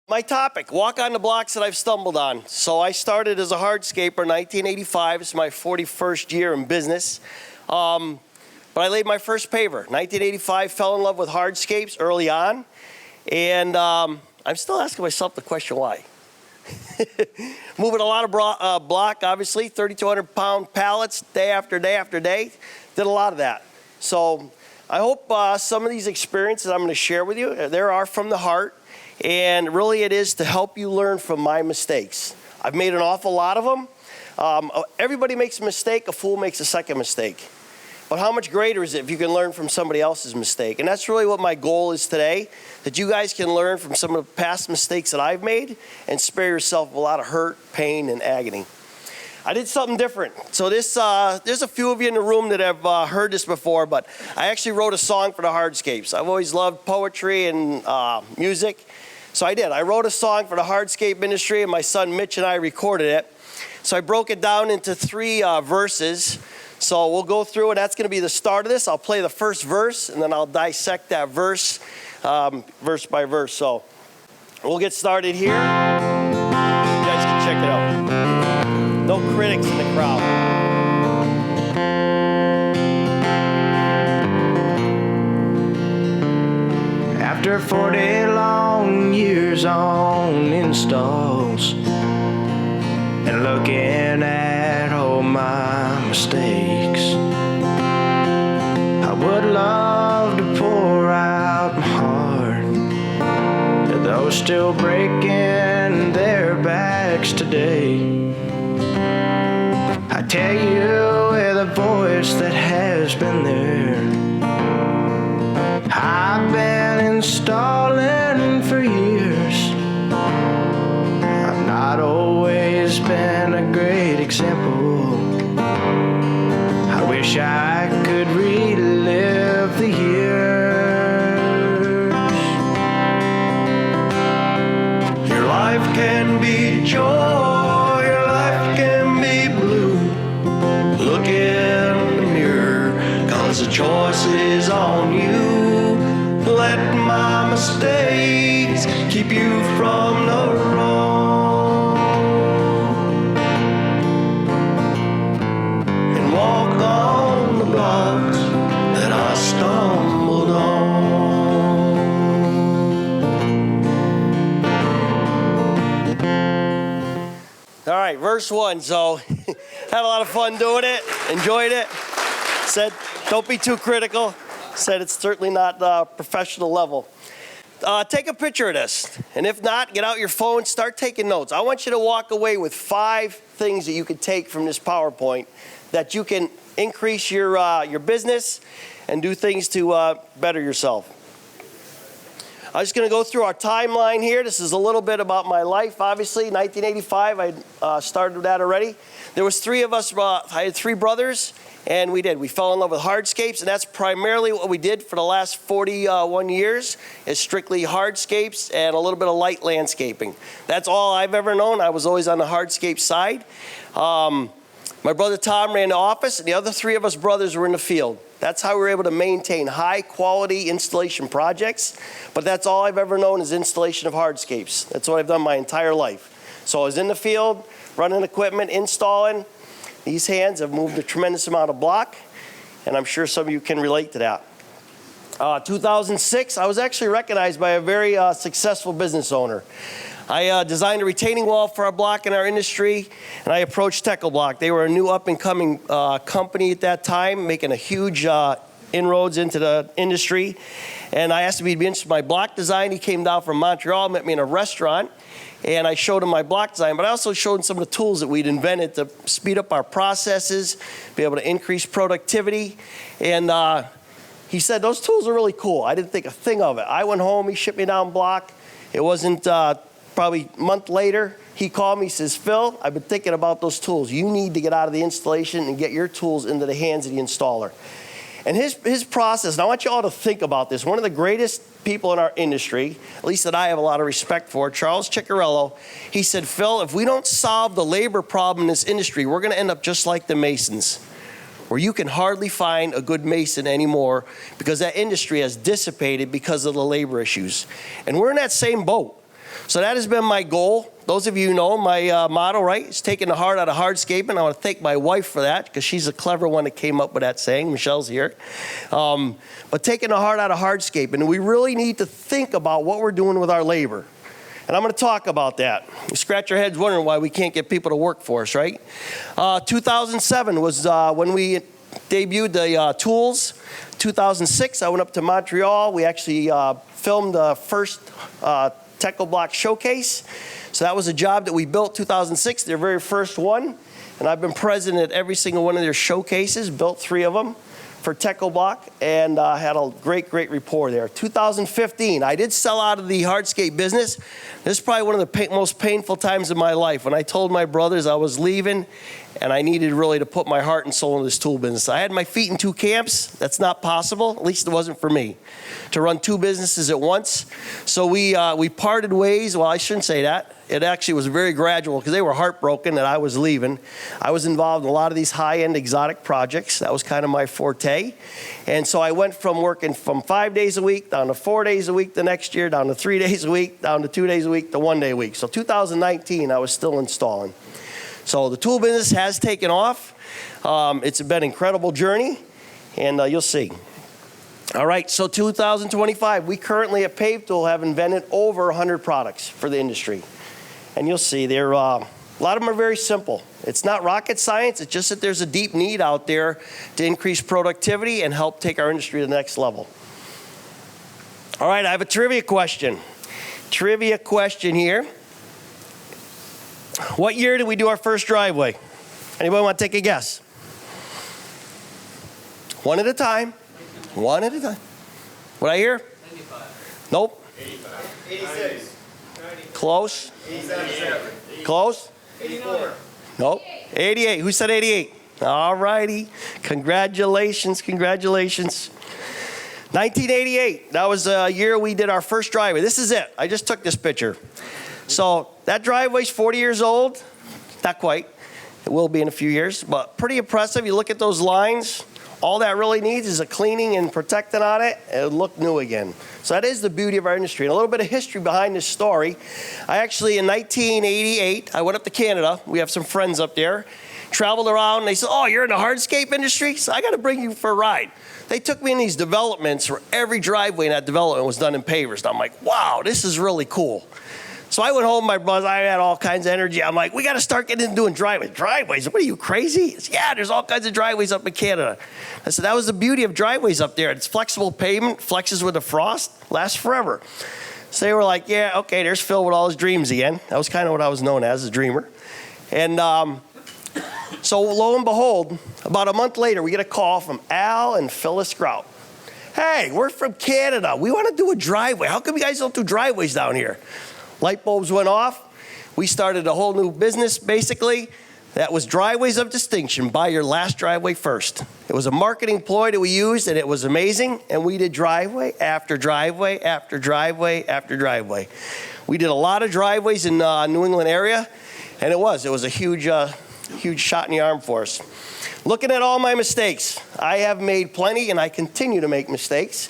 My topic, walk on the blocks that I've stumbled on. So I started as a hardscaper in 1985. It's my 41st year in business. But I laid my first paver. 1985, fell in love with hardscapes early on. And I'm still asking myself the question, why? Moving a lot of block, obviously, 3,200 pound pallets day after day after day. Did a lot of that. So I hope some of these experiences I'm going to share with you, there are from the heart. And really it is to help you learn from my mistakes. I've made an awful lot of them. Everybody makes a mistake, a fool makes a second mistake. But how much greater is it if you can learn from somebody else's mistake? And that's really what my goal is today, that you guys can learn from some of the past mistakes that I've made and spare yourself a lot of hurt, pain, and agony. I did something different. So there's a few of you in the room that have heard this before, but I actually wrote a song for the hardscapes. I've always loved poetry and music. So I did. I wrote a song for the hardscape ministry, and my son Mitch and I recorded it. So I broke it down into 3 verses. So we'll go through, and that's going to be the start of this. I'll play the first verse, and then I'll dissect that verse, verse by verse. So we'll get started here. You guys can check it out. No critics in the crowd. After 40 long years on installs and looking at all my mistakes, I would love to pour out my heart to those still breaking their backs today. I tell you with a voice that has been there, I've been installing for years. I've not always been a great example. I wish I could relive the years. Your life can be joy, your life can be blue. Look in the mirror, 'cause the choice is on you. Let my mistakes keep you from the wrong, and walk on the blocks that I stumbled on. All right, verse 1. So had a lot of fun doing it, enjoyed it. Said, don't be too critical. Said it's certainly not professional level. Take a picture of this, and if not, get out your phone, start taking notes. I want you to walk away with 5 things that you can take from this PowerPoint that you can increase your business and do things to better yourself. I'm just going to go through our timeline here. This is a little bit about my life, obviously. 1985, I started with that already. There was 3 of us. I had 3 brothers. And we fell in love with hardscapes, and that's primarily what we did for the last 41 years, is strictly hardscapes and a little bit of light landscaping. That's all I've ever known. I was always on the hardscape side. My brother Tom ran the office, and the other 3 of us brothers were in the field. That's how we were able to maintain high quality installation projects, but that's all I've ever known is installation of hardscapes. That's what I've done my entire life. So I was in the field, running equipment, installing. These hands have moved a tremendous amount of block, and I'm sure some of you can relate to that. 2006, I was actually recognized by a very successful business owner. I designed a retaining wall for our block in our industry, and I approached TechnoBlock. They were a new up-and-coming company at that time, making a huge inroads into the industry. And I asked him if he'd be interested in my block design. He came down from Montreal, met me in a restaurant, and I showed him my block design, but I also showed him some of the tools that we'd invented to speed up our processes, be able to increase productivity. And he said, those tools are really cool. I didn't think a thing of it. I went home, he shipped me down block. It wasn't probably a month later, he called me, he says, Phil, I've been thinking about those tools. You need to get out of the installation and get your tools into the hands of the installer. And his process, and I want you all to think about this, one of the greatest people in our industry, at least that I have a lot of respect for, Charles Ciccarello, he said, Phil, if we don't solve the labor problem in this industry, we're going to end up just like the Masons, where you can hardly find a good mason anymore because that industry has dissipated because of the labor issues. And we're in that same boat. So that has been my goal. Those of you who know my motto, right? It's taking the heart out of hardscaping. I want to thank my wife for that because she's a clever one that came up with that saying. Michelle's here. But taking the heart out of hardscaping. And we really need to think about what we're doing with our labor. And I'm going to talk about that. You scratch your heads wondering why we can't get people to work for us, right? 2007 was when we debuted the tools. 2006, I went up to Montreal. We actually filmed the first TechnoBlock showcase. So that was a job that we built 2006, their very first one. And I've been present at every single one of their showcases, built 3 of them for TechnoBlock, and had a great rapport there. 2015, I did sell out of the hardscape business. This is probably one of the most painful times of my life when I told my brothers I was leaving and I needed really to put my heart and soul in this tool business. I had my feet in 2 camps. That's not possible, at least it wasn't for me, to run 2 businesses at once. So we parted ways. Well, I shouldn't say that. It actually was very gradual because they were heartbroken that I was leaving. I was involved in a lot of these high-end exotic projects. That was kind of my forte. And so I went from working from 5 days a week down to 4 days a week the next year, down to 3 days a week, down to 2 days a week, to 1 day a week. So 2019, I was still installing. So the tool business has taken off. It's been an incredible journey, and you'll see. All right, so 2025, we currently at Pave Tool have invented over 100 products for the industry. And you'll see they're, a lot of them are very simple. It's not rocket science, it's just that there's a deep need out there to increase productivity and help take our industry to the next level. All right, I have a trivia question. Trivia question here. What year did we do our first driveway? Anybody want to take a guess? One at a time. One at a time. What I hear? 95. Nope. 85. 86. Close. 87. Close. 84. Nope. 88. Who said 88? All righty. Congratulations. Congratulations. 1988. That was the year we did our first driveway. This is it. I just took this picture. So that driveway's 40 years old. Not quite. It will be in a few years, but pretty impressive. You look at those lines. All that really needs is a cleaning and protecting on it. It'll look new again. So that is the beauty of our industry. And a little bit of history behind this story. I actually, in 1988, I went up to Canada. We have some friends up there. Traveled around, and they said, oh, you're in the hardscape industry? So I got to bring you for a ride. They took me in these developments where every driveway in that development was done in pavers. And I'm like, wow, this is really cool. So I went home, my brothers, I had all kinds of energy. I'm like, we got to start getting into doing driveways. Driveways? What are you, crazy? Said, yeah, there's all kinds of driveways up in Canada. I said, that was the beauty of driveways up there. It's flexible pavement, flexes with the frost, lasts forever. So they were like, yeah, okay, there's Phil with all his dreams again. That was kind of what I was known as, a dreamer. And so lo and behold, about a month later, we get a call from Al and Phyllis Grout. Hey, we're from Canada. We want to do a driveway. How come you guys don't do driveways down here? Light bulbs went off. We started a whole new business, basically. That was driveways of distinction. Buy your last driveway first. It was a marketing ploy that we used, and it was amazing. And we did driveway after driveway after driveway after driveway. We did a lot of driveways in New England area, and it was a huge shot in the arm for us. Looking at all my mistakes, I have made plenty, and I continue to make mistakes.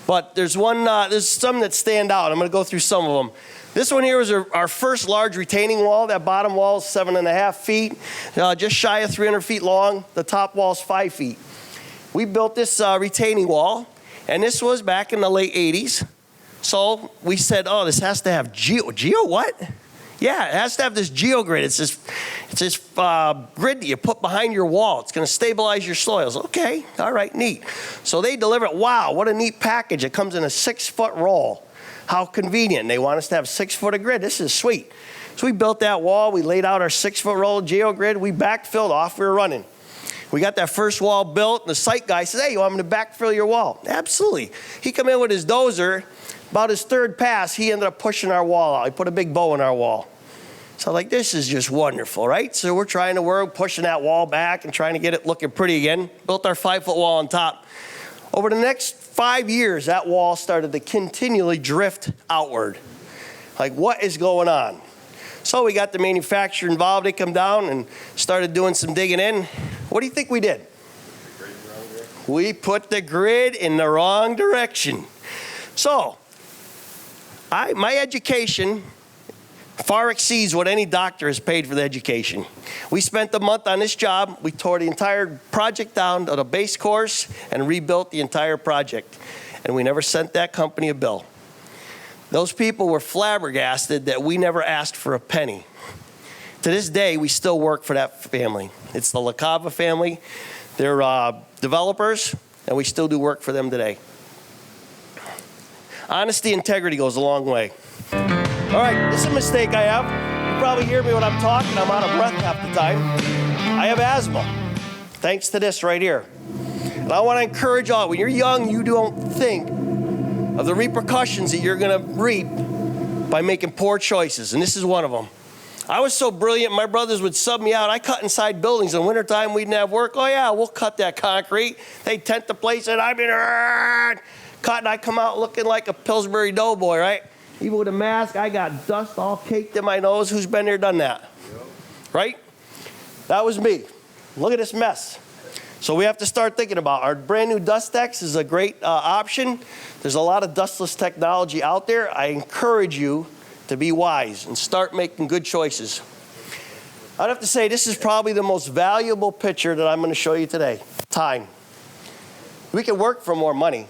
But there's some that stand out. I'm going to go through some of them. This one here was our first large retaining wall. That bottom wall is 7.5 feet, just shy of 300 feet long. The top wall is 5 feet. We built this retaining wall, and this was back in the late 80s. So we said, oh, this has to have geo what? Yeah, it has to have this geogrid. It's this grid that you put behind your wall. It's going to stabilize your soils. Okay, all right, neat. So they deliver it. Wow, what a neat package. It comes in a 6-foot roll. How convenient. They want us to have 6 foot of grid. This is sweet. So we built that wall. We laid out our 6-foot roll of geogrid. We backfilled. Off we were running. We got that first wall built, and the site guy says, hey, you want me to backfill your wall? Absolutely. He come in with his dozer. About his third pass, he ended up pushing our wall out. He put a big bow in our wall. So like, this is just wonderful, right? So we're trying to work, pushing that wall back and trying to get it looking pretty again. Built our 5-foot wall on top. Over the next 5 years, that wall started to continually drift outward. Like, what is going on? So we got the manufacturer involved. They come down and started doing some digging in. What do you think we did? We put the grid in the wrong direction. So my education far exceeds what any doctor has paid for the education. We spent the month on this job. We tore the entire project down to the base course and rebuilt the entire project. And we never sent that company a bill. Those people were flabbergasted that we never asked for a penny. To this day, we still work for that family. It's the LaCava family. They're developers, and we still do work for them today. Honesty, integrity goes a long way. All right, this is a mistake I have. You probably hear me when I'm talking. I'm out of breath half the time. I have asthma, thanks to this right here. And I want to encourage all, when you're young, you don't think of the repercussions that you're going to reap by making poor choices, and this is one of them. I was so brilliant, my brothers would sub me out. I cut inside buildings. In the wintertime, we didn't have work. Oh, yeah, we'll cut that concrete. They'd tent the place, and I'd be cut, and I come out looking like a Pillsbury Doughboy, right? Even with a mask, I got dust all caked in my nose. Who's been there, done that? Right? That was me. Look at this mess. So we have to start thinking about our brand new Dust-X is a great option. There's a lot of dustless technology out there. I encourage you to be wise and start making good choices. I'd have to say this is probably the most valuable picture that I'm going to show you today. Time. We can work for more money.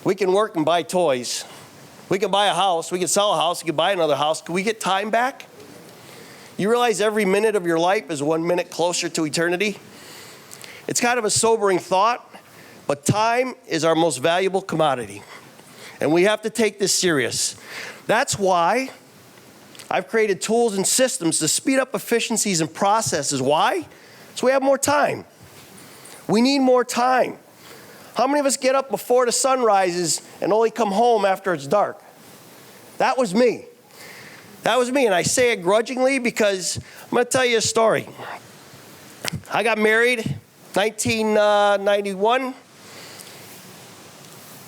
We can work and buy toys. We can buy a house. We can sell a house. We can buy another house. Can we get time back? You realize every minute of your life is 1 minute closer to eternity? It's kind of a sobering thought, but time is our most valuable commodity. And we have to take this serious. That's why I've created tools and systems to speed up efficiencies and processes. Why? So we have more time. We need more time. How many of us get up before the sun rises and only come home after it's dark? That was me. That was me, and I say it grudgingly because I'm going to tell you a story. I got married 1991.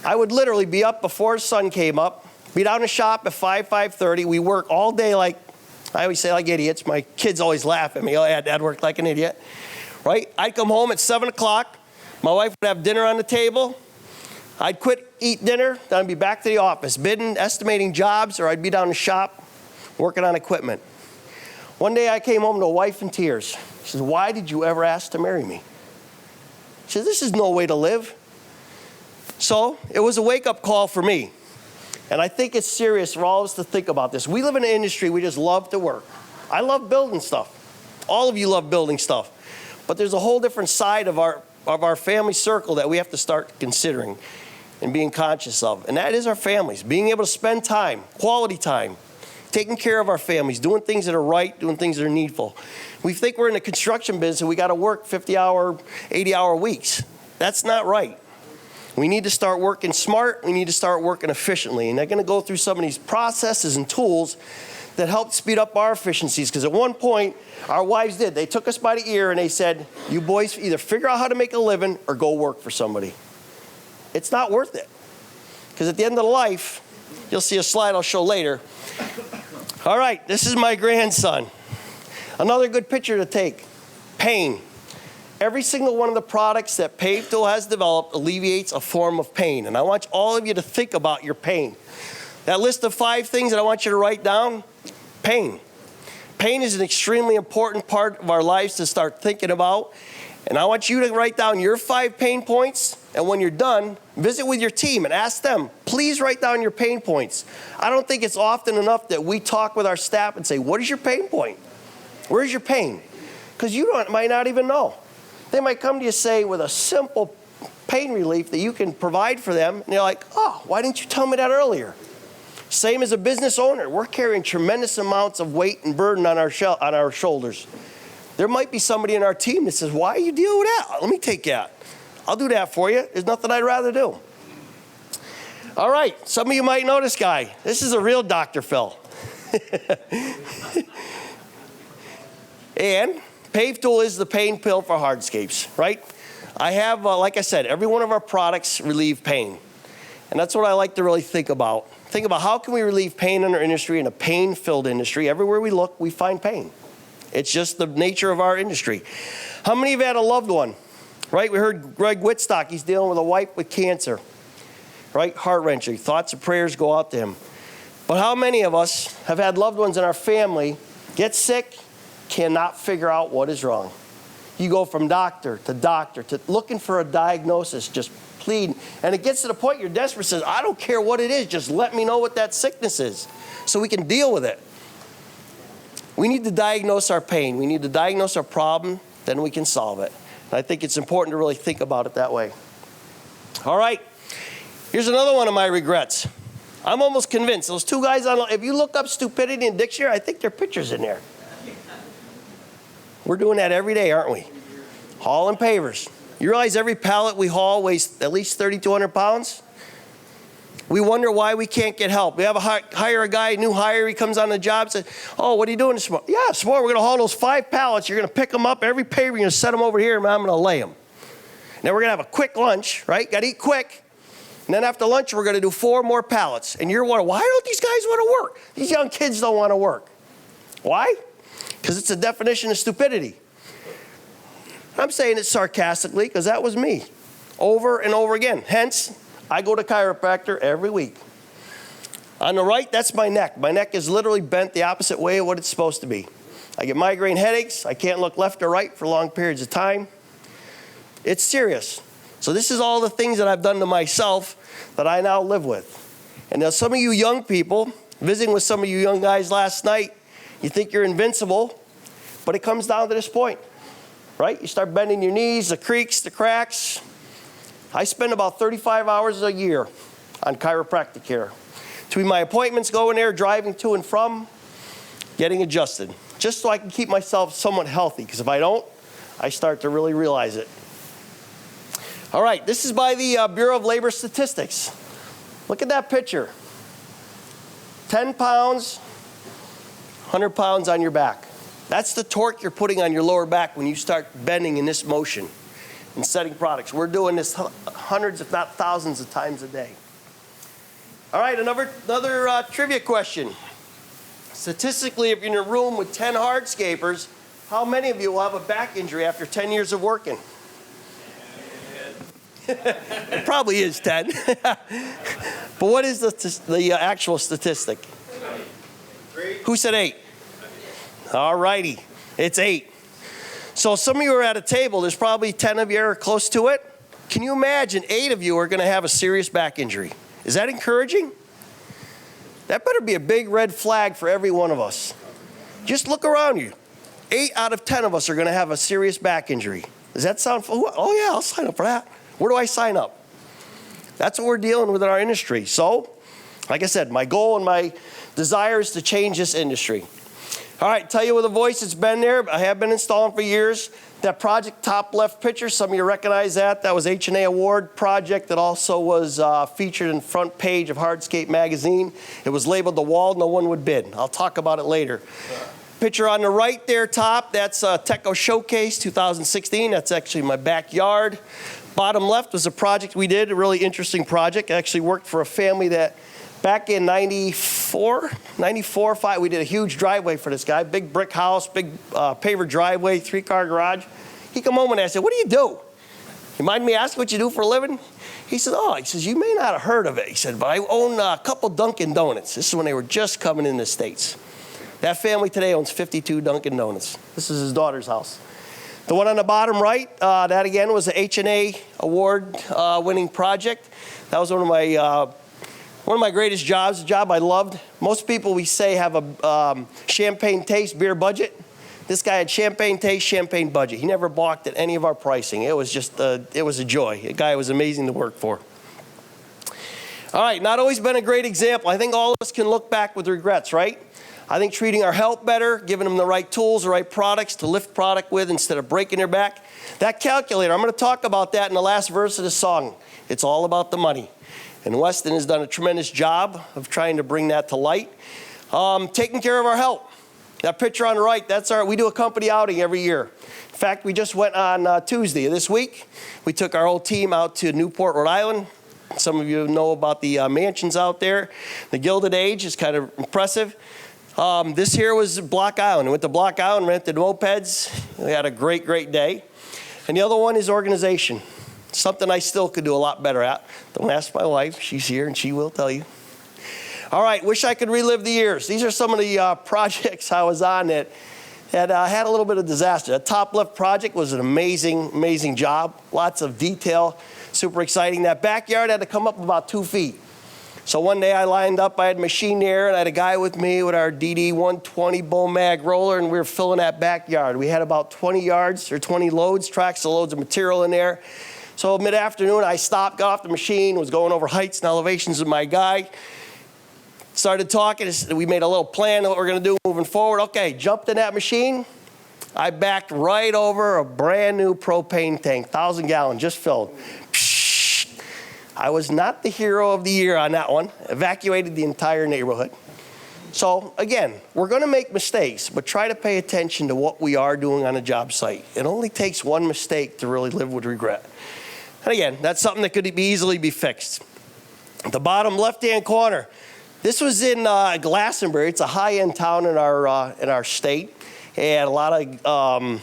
I would literally be up before the sun came up, be down the shop at 5:30. We work all day like, I always say like idiots. My kids always laugh at me. Oh, Dad worked like an idiot, right? I'd come home at 7 o'clock. My wife would have dinner on the table. I'd quit, eat dinner, then I'd be back to the office, bidding, estimating jobs, or I'd be down the shop working on equipment. One day I came home to a wife in tears. She says, "Why did you ever ask to marry me?" She says, "This is no way to live." So it was a wake-up call for me. And I think it's serious for all of us to think about this. We live in an industry we just love to work. I love building stuff. All of you love building stuff. But there's a whole different side of our family circle that we have to start considering and being conscious of. And that is our families. Being able to spend time, quality time, taking care of our families, doing things that are right, doing things that are needful. We think we're in the construction business and we got to work 50-hour, 80-hour weeks. That's not right. We need to start working smart. We need to start working efficiently. And they're going to go through some of these processes and tools that help speed up our efficiencies. Because at one point, our wives did. They took us by the ear and they said, "You boys either figure out how to make a living or go work for somebody." It's not worth it. Because at the end of life, you'll see a slide I'll show later. All right, this is my grandson. Another good picture to take. Pain. Every single one of the products that Pave Tool has developed alleviates a form of pain. And I want all of you to think about your pain. That list of 5 things that I want you to write down, pain. Pain is an extremely important part of our lives to start thinking about. And I want you to write down your 5 pain points. And when you're done, visit with your team and ask them, please write down your pain points. I don't think it's often enough that we talk with our staff and say, what is your pain point? Where's your pain? Because you might not even know. They might come to you, say, with a simple pain relief that you can provide for them. And you're like, oh, why didn't you tell me that earlier? Same as a business owner. We're carrying tremendous amounts of weight and burden on our shoulders. There might be somebody in our team that says, why are you dealing with that? Let me take that. I'll do that for you. There's nothing I'd rather do. All right, some of you might know this guy. This is a real Dr. Phil. And Pave Tool is the pain pill for hardscapes, right? I have, like I said, every one of our products relieve pain. And that's what I like to really think about. Think about how can we relieve pain in our industry, in a pain-filled industry. Everywhere we look, we find pain. It's just the nature of our industry. How many of you had a loved one, right? We heard Greg Whitstock, he's dealing with a wife with cancer, right? Heart-wrenching. Thoughts and prayers go out to him. But how many of us have had loved ones in our family get sick, cannot figure out what is wrong? You go from doctor to looking for a diagnosis, just pleading. And it gets to the point you're desperate, says, I don't care what it is, just let me know what that sickness is so we can deal with it. We need to diagnose our pain. We need to diagnose our problem, then we can solve it. And I think it's important to really think about it that way. All right, here's another one of my regrets. I'm almost convinced those two guys online, if you look up stupidity in dictionary, I think there are pictures in there. We're doing that every day, aren't we? Hauling pavers. You realize every pallet we haul weighs at least 3,200 pounds? We wonder why we can't get help. We have hire a guy, new hire, he comes on the job, says, oh, what are you doing this morning? Yeah, this morning we're going to haul those 5 pallets. You're going to pick them up, every paver, you're going to set them over here, and I'm going to lay them. Now we're going to have a quick lunch, right? Got to eat quick. And then after lunch, we're going to do 4 more pallets. And you're wondering, why don't these guys want to work? These young kids don't want to work. Why? Because it's a definition of stupidity. I'm saying it sarcastically because that was me over and over again. Hence, I go to chiropractor every week. On the right, that's my neck. My neck is literally bent the opposite way of what it's supposed to be. I get migraine headaches. I can't look left or right for long periods of time. It's serious. So this is all the things that I've done to myself that I now live with. And now some of you young people, visiting with some of you young guys last night, you think you're invincible, but it comes down to this point, right? You start bending your knees, the creaks, the cracks. I spend about 35 hours a year on chiropractic care. Between my appointments, going there, driving to and from, getting adjusted, just so I can keep myself somewhat healthy, because if I don't, I start to really realize it. All right, this is by the Bureau of Labor Statistics. Look at that picture. 10 pounds, 100 pounds on your back. That's the torque you're putting on your lower back when you start bending in this motion and setting products. We're doing this hundreds, if not thousands of times a day. All right, another trivia question. Statistically, if you're in a room with 10 hardscapers, how many of you will have a back injury after 10 years of working? It probably is 10. But what is the actual statistic? 3. Who said 8? All righty, it's 8. So some of you are at a table, there's probably 10 of you are close to it. Can you imagine 8 of you are going to have a serious back injury? Is that encouraging? That better be a big red flag for every one of us. Just look around you. 8 out of 10 of us are going to have a serious back injury. Does that sound fun? Oh yeah, I'll sign up for that. Where do I sign up? That's what we're dealing with in our industry. So, like I said, my goal and my desire is to change this industry. All right, tell you with a voice, it's been there. I have been installing for years. That project, top left picture, some of you recognize that. That was H&A Award project that also was featured in front page of Hardscape magazine. It was labeled The Wall No One Would Bid. I'll talk about it later. Picture on the right there, top, that's Teco Showcase 2016. That's actually my backyard. Bottom left was a project we did, a really interesting project. I actually worked for a family that back in 94, 5, we did a huge driveway for this guy, big brick house, big paver driveway, 3-car garage. He come home and I said, what do you do? You mind me asking what you do for a living? He said, you may not have heard of it. He said, but I own a couple Dunkin' Donuts. This is when they were just coming in the States. That family today owns 52 Dunkin' Donuts. This is his daughter's house. The one on the bottom right, that again was an H&A Award winning project. That was one of my greatest jobs, a job I loved. Most people, we say, have a champagne taste, beer budget. This guy had champagne taste, champagne budget. He never balked at any of our pricing. It was just, it was a joy. A guy was amazing to work for. All right, not always been a great example. I think all of us can look back with regrets, right? I think treating our help better, giving them the right tools, the right products to lift product with instead of breaking their back. That calculator, I'm going to talk about that in the last verse of the song. It's all about the money. And Weston has done a tremendous job of trying to bring that to light. Taking care of our health. That picture on the right, we do a company outing every year. In fact, we just went on Tuesday of this week. We took our whole team out to Newport, Rhode Island. Some of you know about the mansions out there. The Gilded Age is kind of impressive. This here was Block Island. We went to Block Island, rented mopeds. We had a great, great day. And the other one is organization. Something I still could do a lot better at. Don't ask my wife. She's here and she will tell you. All right, wish I could relive the years. These are some of the projects I was on that had a little bit of disaster. That top left project was an amazing, amazing job. Lots of detail, super exciting. That backyard had to come up about 2 feet. So one day I lined up, I had a machine there, and I had a guy with me with our DD 120 bull mag roller, and we were filling that backyard. We had about 20 yards or 20 loads, tracks of loads of material in there. So mid-afternoon, I stopped, got off the machine, was going over heights and elevations with my guy. Started talking, we made a little plan of what we're gonna do moving forward. Okay, jumped in that machine. I backed right over a brand new propane tank, 1,000 gallon, just filled. I was not the hero of the year on that one. Evacuated the entire neighborhood. So again, we're gonna make mistakes, but try to pay attention to what we are doing on a job site. It only takes one mistake to really live with regret. And again, that's something that could easily be fixed. The bottom left-hand corner, this was in Glastonbury. It's a high-end town in our state, and a lot of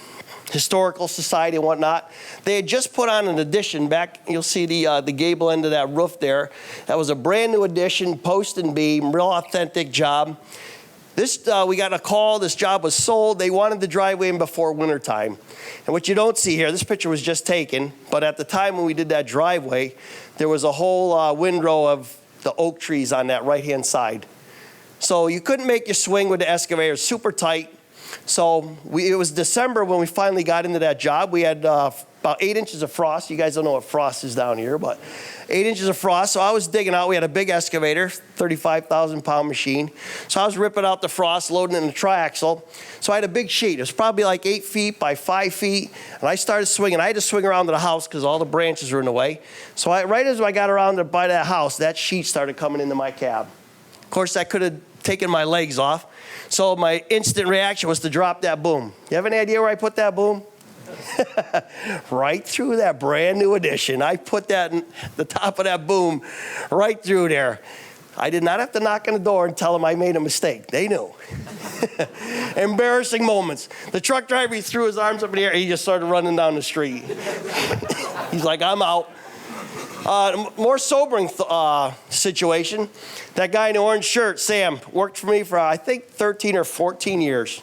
historical society and whatnot. They had just put on an addition back. You'll see the gable end of that roof there. That was a brand new addition, post and beam, real authentic job. This we got a call. This job was sold. They wanted the driveway in before wintertime. And what you don't see here, this picture was just taken, but at the time when we did that driveway, there was a whole windrow of the oak trees on that right-hand side. So you couldn't make your swing with the excavator, super tight. So it was December when we finally got into that job. We had about 8 inches of frost. You guys don't know what frost is down here, but 8 inches of frost. So I was digging out. We had a big excavator, 35,000 pound machine. So I was ripping out the frost, loading it in the triaxle. So I had a big sheet. It was probably like 8 feet by 5 feet. And I started swinging. I had to swing around to the house because all the branches were in the way. So right as I got around to by that house, that sheet started coming into my cab. Of course, I could have taken my legs off. So my instant reaction was to drop that boom. You have any idea where I put that boom? Right through that brand new addition. I put that in the top of that boom right through there. I did not have to knock on the door and tell them I made a mistake. They knew. Embarrassing moments. The truck driver, he threw his arms up in the air. He just started running down the street. He's like, I'm out. More sobering situation. That guy in the orange shirt, Sam, worked for me for I think 13 or 14 years.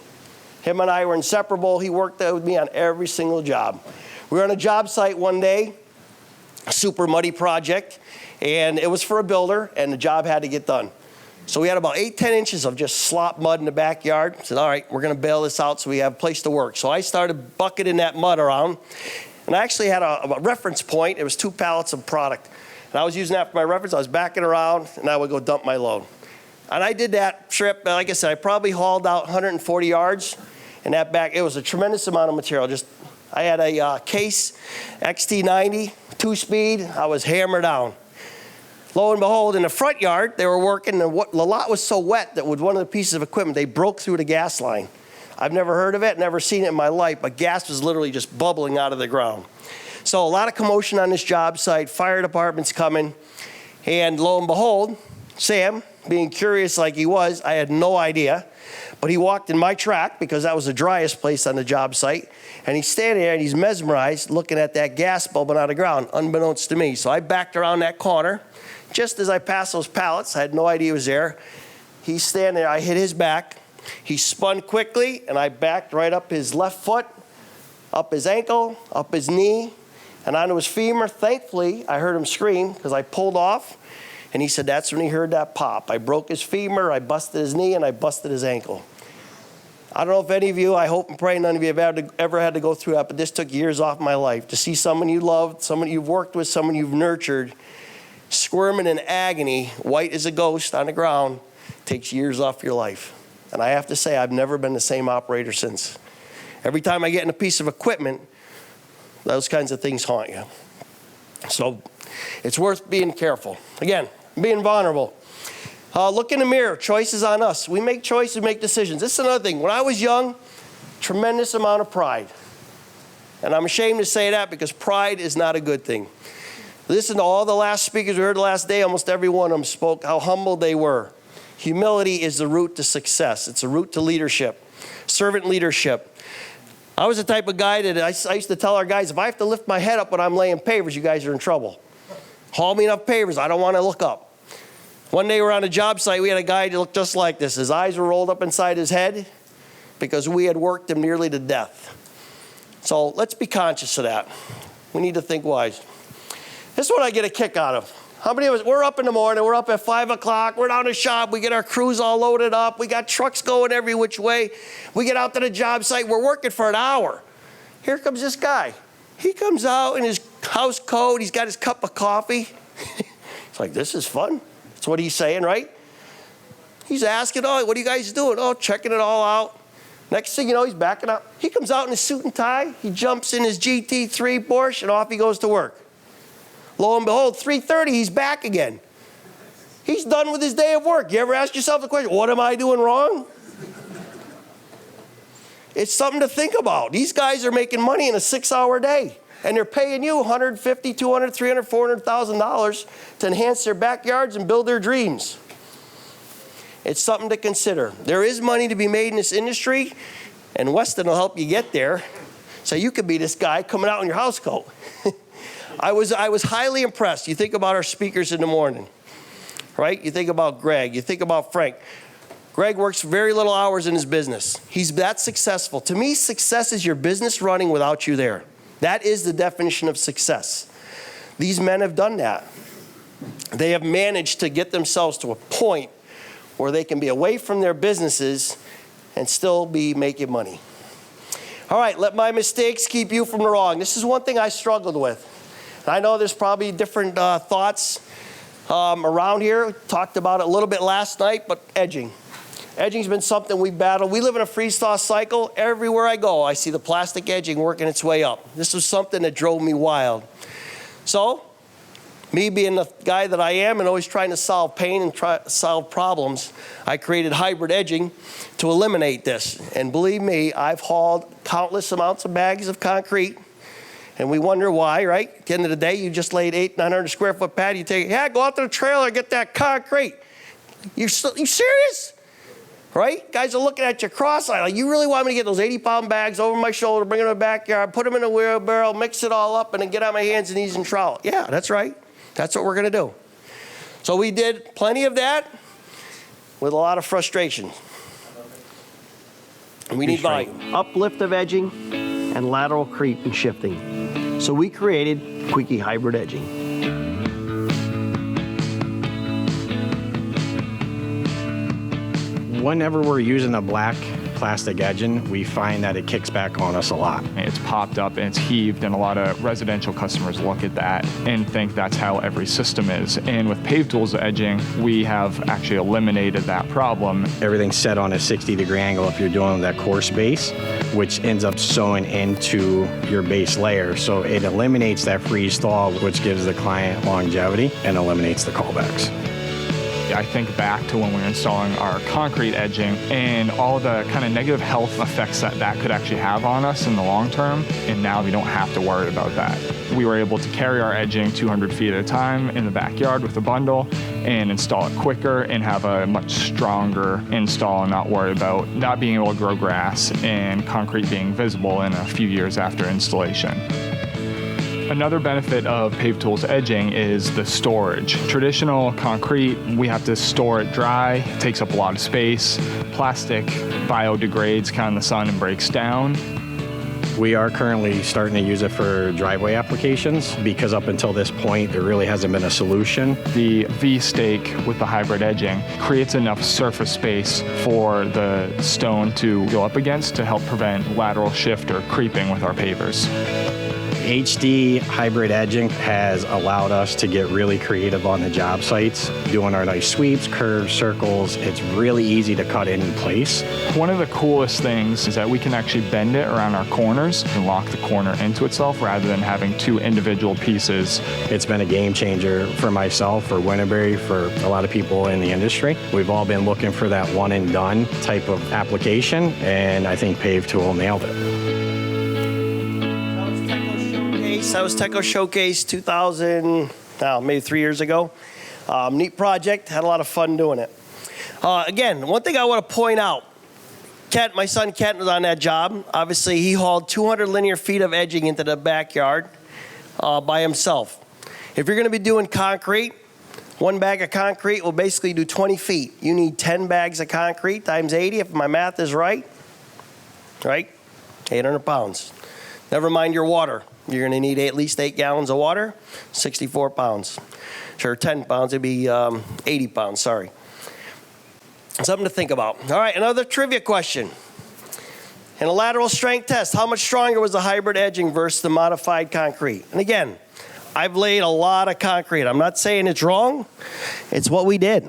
Him and I were inseparable. He worked with me on every single job. We were on a job site one day, a super muddy project, and it was for a builder, and the job had to get done. So we had about 8-10 inches of just slop mud in the backyard. I said, all right, we're going to bail this out so we have a place to work. So I started bucketing that mud around. And I actually had a reference point. It was 2 pallets of product. And I was using that for my reference. I was backing around, and I would go dump my load. And I did that trip. Like I said, I probably hauled out 140 yards. And that back, it was a tremendous amount of material. I had a Case XT90, 2-speed. I was hammered down. Lo and behold, in the front yard, they were working. The lot was so wet that with one of the pieces of equipment, they broke through the gas line. I've never heard of it, never seen it in my life, but gas was literally just bubbling out of the ground. So a lot of commotion on this job site, fire department's coming, and lo and behold, Sam, being curious like he was, I had no idea, but he walked in my track because that was the driest place on the job site, and he's standing there and he's mesmerized looking at that gas bubbling out of the ground, unbeknownst to me. So I backed around that corner. Just as I passed those pallets, I had no idea he was there. He's standing there, I hit his back. He spun quickly, and I backed right up his left foot, up his ankle, up his knee, and onto his femur. Thankfully, I heard him scream because I pulled off, and he said that's when he heard that pop. I broke his femur, I busted his knee, and I busted his ankle. I don't know if any of you, I hope and pray none of you have ever had to go through that, but this took years off my life. To see someone you loved, someone you've worked with, someone you've nurtured, squirming in agony, white as a ghost on the ground, takes years off your life. And I have to say, I've never been the same operator since. Every time I get in a piece of equipment, those kinds of things haunt you. So it's worth being careful. Again, being vulnerable. Look in the mirror. Choice is on us. We make choices, we make decisions. This is another thing. When I was young, tremendous amount of pride. And I'm ashamed to say that because pride is not a good thing. Listen to all the last speakers we heard the last day. Almost every one of them spoke how humble they were. Humility is the route to success. It's a route to leadership, servant leadership. I was the type of guy that I used to tell our guys, if I have to lift my head up when I'm laying pavers, you guys are in trouble. Haul me enough pavers. I don't want to look up. One day we're on a job site, we had a guy that looked just like this. His eyes were rolled up inside his head because we had worked him nearly to death. So let's be conscious of that. We need to think wise. This is what I get a kick out of. How many of us, we're up in the morning, we're up at 5 o'clock, we're down the shop, we get our crews all loaded up, we got trucks going every which way. We get out to the job site, we're working for an hour. Here comes this guy. He comes out in his house coat, he's got his cup of coffee. It's like, this is fun. That's what he's saying, right? He's asking, oh, what are you guys doing? Oh, checking it all out. Next thing you know, he's backing up. He comes out in his suit and tie, he jumps in his GT3 Porsche, and off he goes to work. Lo and behold, 3:30, he's back again. He's done with his day of work. You ever ask yourself the question, what am I doing wrong? It's something to think about. These guys are making money in a 6-hour day, and they're paying you $150,000, $200,000, $300,000, $400,000 to enhance their backyards and build their dreams. It's something to consider. There is money to be made in this industry, and Weston will help you get there. So you could be this guy coming out in your house coat. I was highly impressed. You think about our speakers in the morning, right? You think about Greg. You think about Frank. Greg works very little hours in his business. He's that successful. To me, success is your business running without you there. That is the definition of success. These men have done that. They have managed to get themselves to a point where they can be away from their businesses and still be making money. All right, let my mistakes keep you from the wrong. This is one thing I struggled with. I know there's probably different thoughts around here. We talked about it a little bit last night, but edging. Edging's been something we've battled. We live in a freeze-thaw cycle. Everywhere I go, I see the plastic edging working its way up. This was something that drove me wild. So, me being the guy that I am and always trying to solve pain and try to solve problems, I created hybrid edging to eliminate this. And believe me, I've hauled countless amounts of bags of concrete. And we wonder why, right? At the end of the day, you just laid 900 square foot pad. You take, yeah, go out to the trailer, get that concrete. You serious? Right? Guys are looking at you cross-eyed. Like, you really want me to get those 80-pound bags over my shoulder, bring them in the backyard, put them in a wheelbarrow, mix it all up, and then get on my hands and knees and trowel. Yeah, that's right. That's what we're going to do. So we did plenty of that with a lot of frustration. And we need volume. Uplift of edging and lateral creep and shifting. So we created Quickie Hybrid Edging. Whenever we're using a black plastic edging, we find that it kicks back on us a lot. It's popped up and it's heaved, and a lot of residential customers look at that and think that's how every system is. And with Pave Tools edging, we have actually eliminated that problem. Everything's set on a 60-degree angle if you're doing that coarse base, which ends up sewing into your base layer. So it eliminates that freeze thaw, which gives the client longevity and eliminates the callbacks. I think back to when we were installing our concrete edging and all the kind of negative health effects that that could actually have on us in the long term, and now we don't have to worry about that. We were able to carry our edging 200 feet at a time in the backyard with a bundle and install it quicker and have a much stronger install and not worry about not being able to grow grass and concrete being visible in a few years after installation. Another benefit of Pave Tools edging is the storage. Traditional concrete, we have to store it dry, it takes up a lot of space. Plastic biodegrades kind of in the sun and breaks down. We are currently starting to use it for driveway applications because up until this point, there really hasn't been a solution. The V-stake with the hybrid edging creates enough surface space for the stone to go up against to help prevent lateral shift or creeping with our pavers. HD hybrid edging has allowed us to get really creative on the job sites, doing our nice sweeps, curves, circles. It's really easy to cut in place. One of the coolest things is that we can actually bend it around our corners and lock the corner into itself rather than having two individual pieces. It's been a game changer for myself, for Winterberry, for a lot of people in the industry. We've all been looking for that one and done type of application, and I think Pave Tool nailed it. That was Teco Showcase 2000, maybe 3 years ago. Neat project, had a lot of fun doing it. Again, one thing I want to point out, Kent, my son Kent was on that job. Obviously, he hauled 200 linear feet of edging into the backyard by himself. If you're going to be doing concrete, 1 bag of concrete will basically do 20 feet. You need 10 bags of concrete times 80, if my math is right? 800 pounds. Never mind your water. You're going to need at least 8 gallons of water, 64 pounds. Sure, 10 pounds, it'd be 80 pounds, sorry. Something to think about. All right, another trivia question. In a lateral strength test, how much stronger was the hybrid edging versus the modified concrete? And again, I've laid a lot of concrete. I'm not saying it's wrong. It's what we did.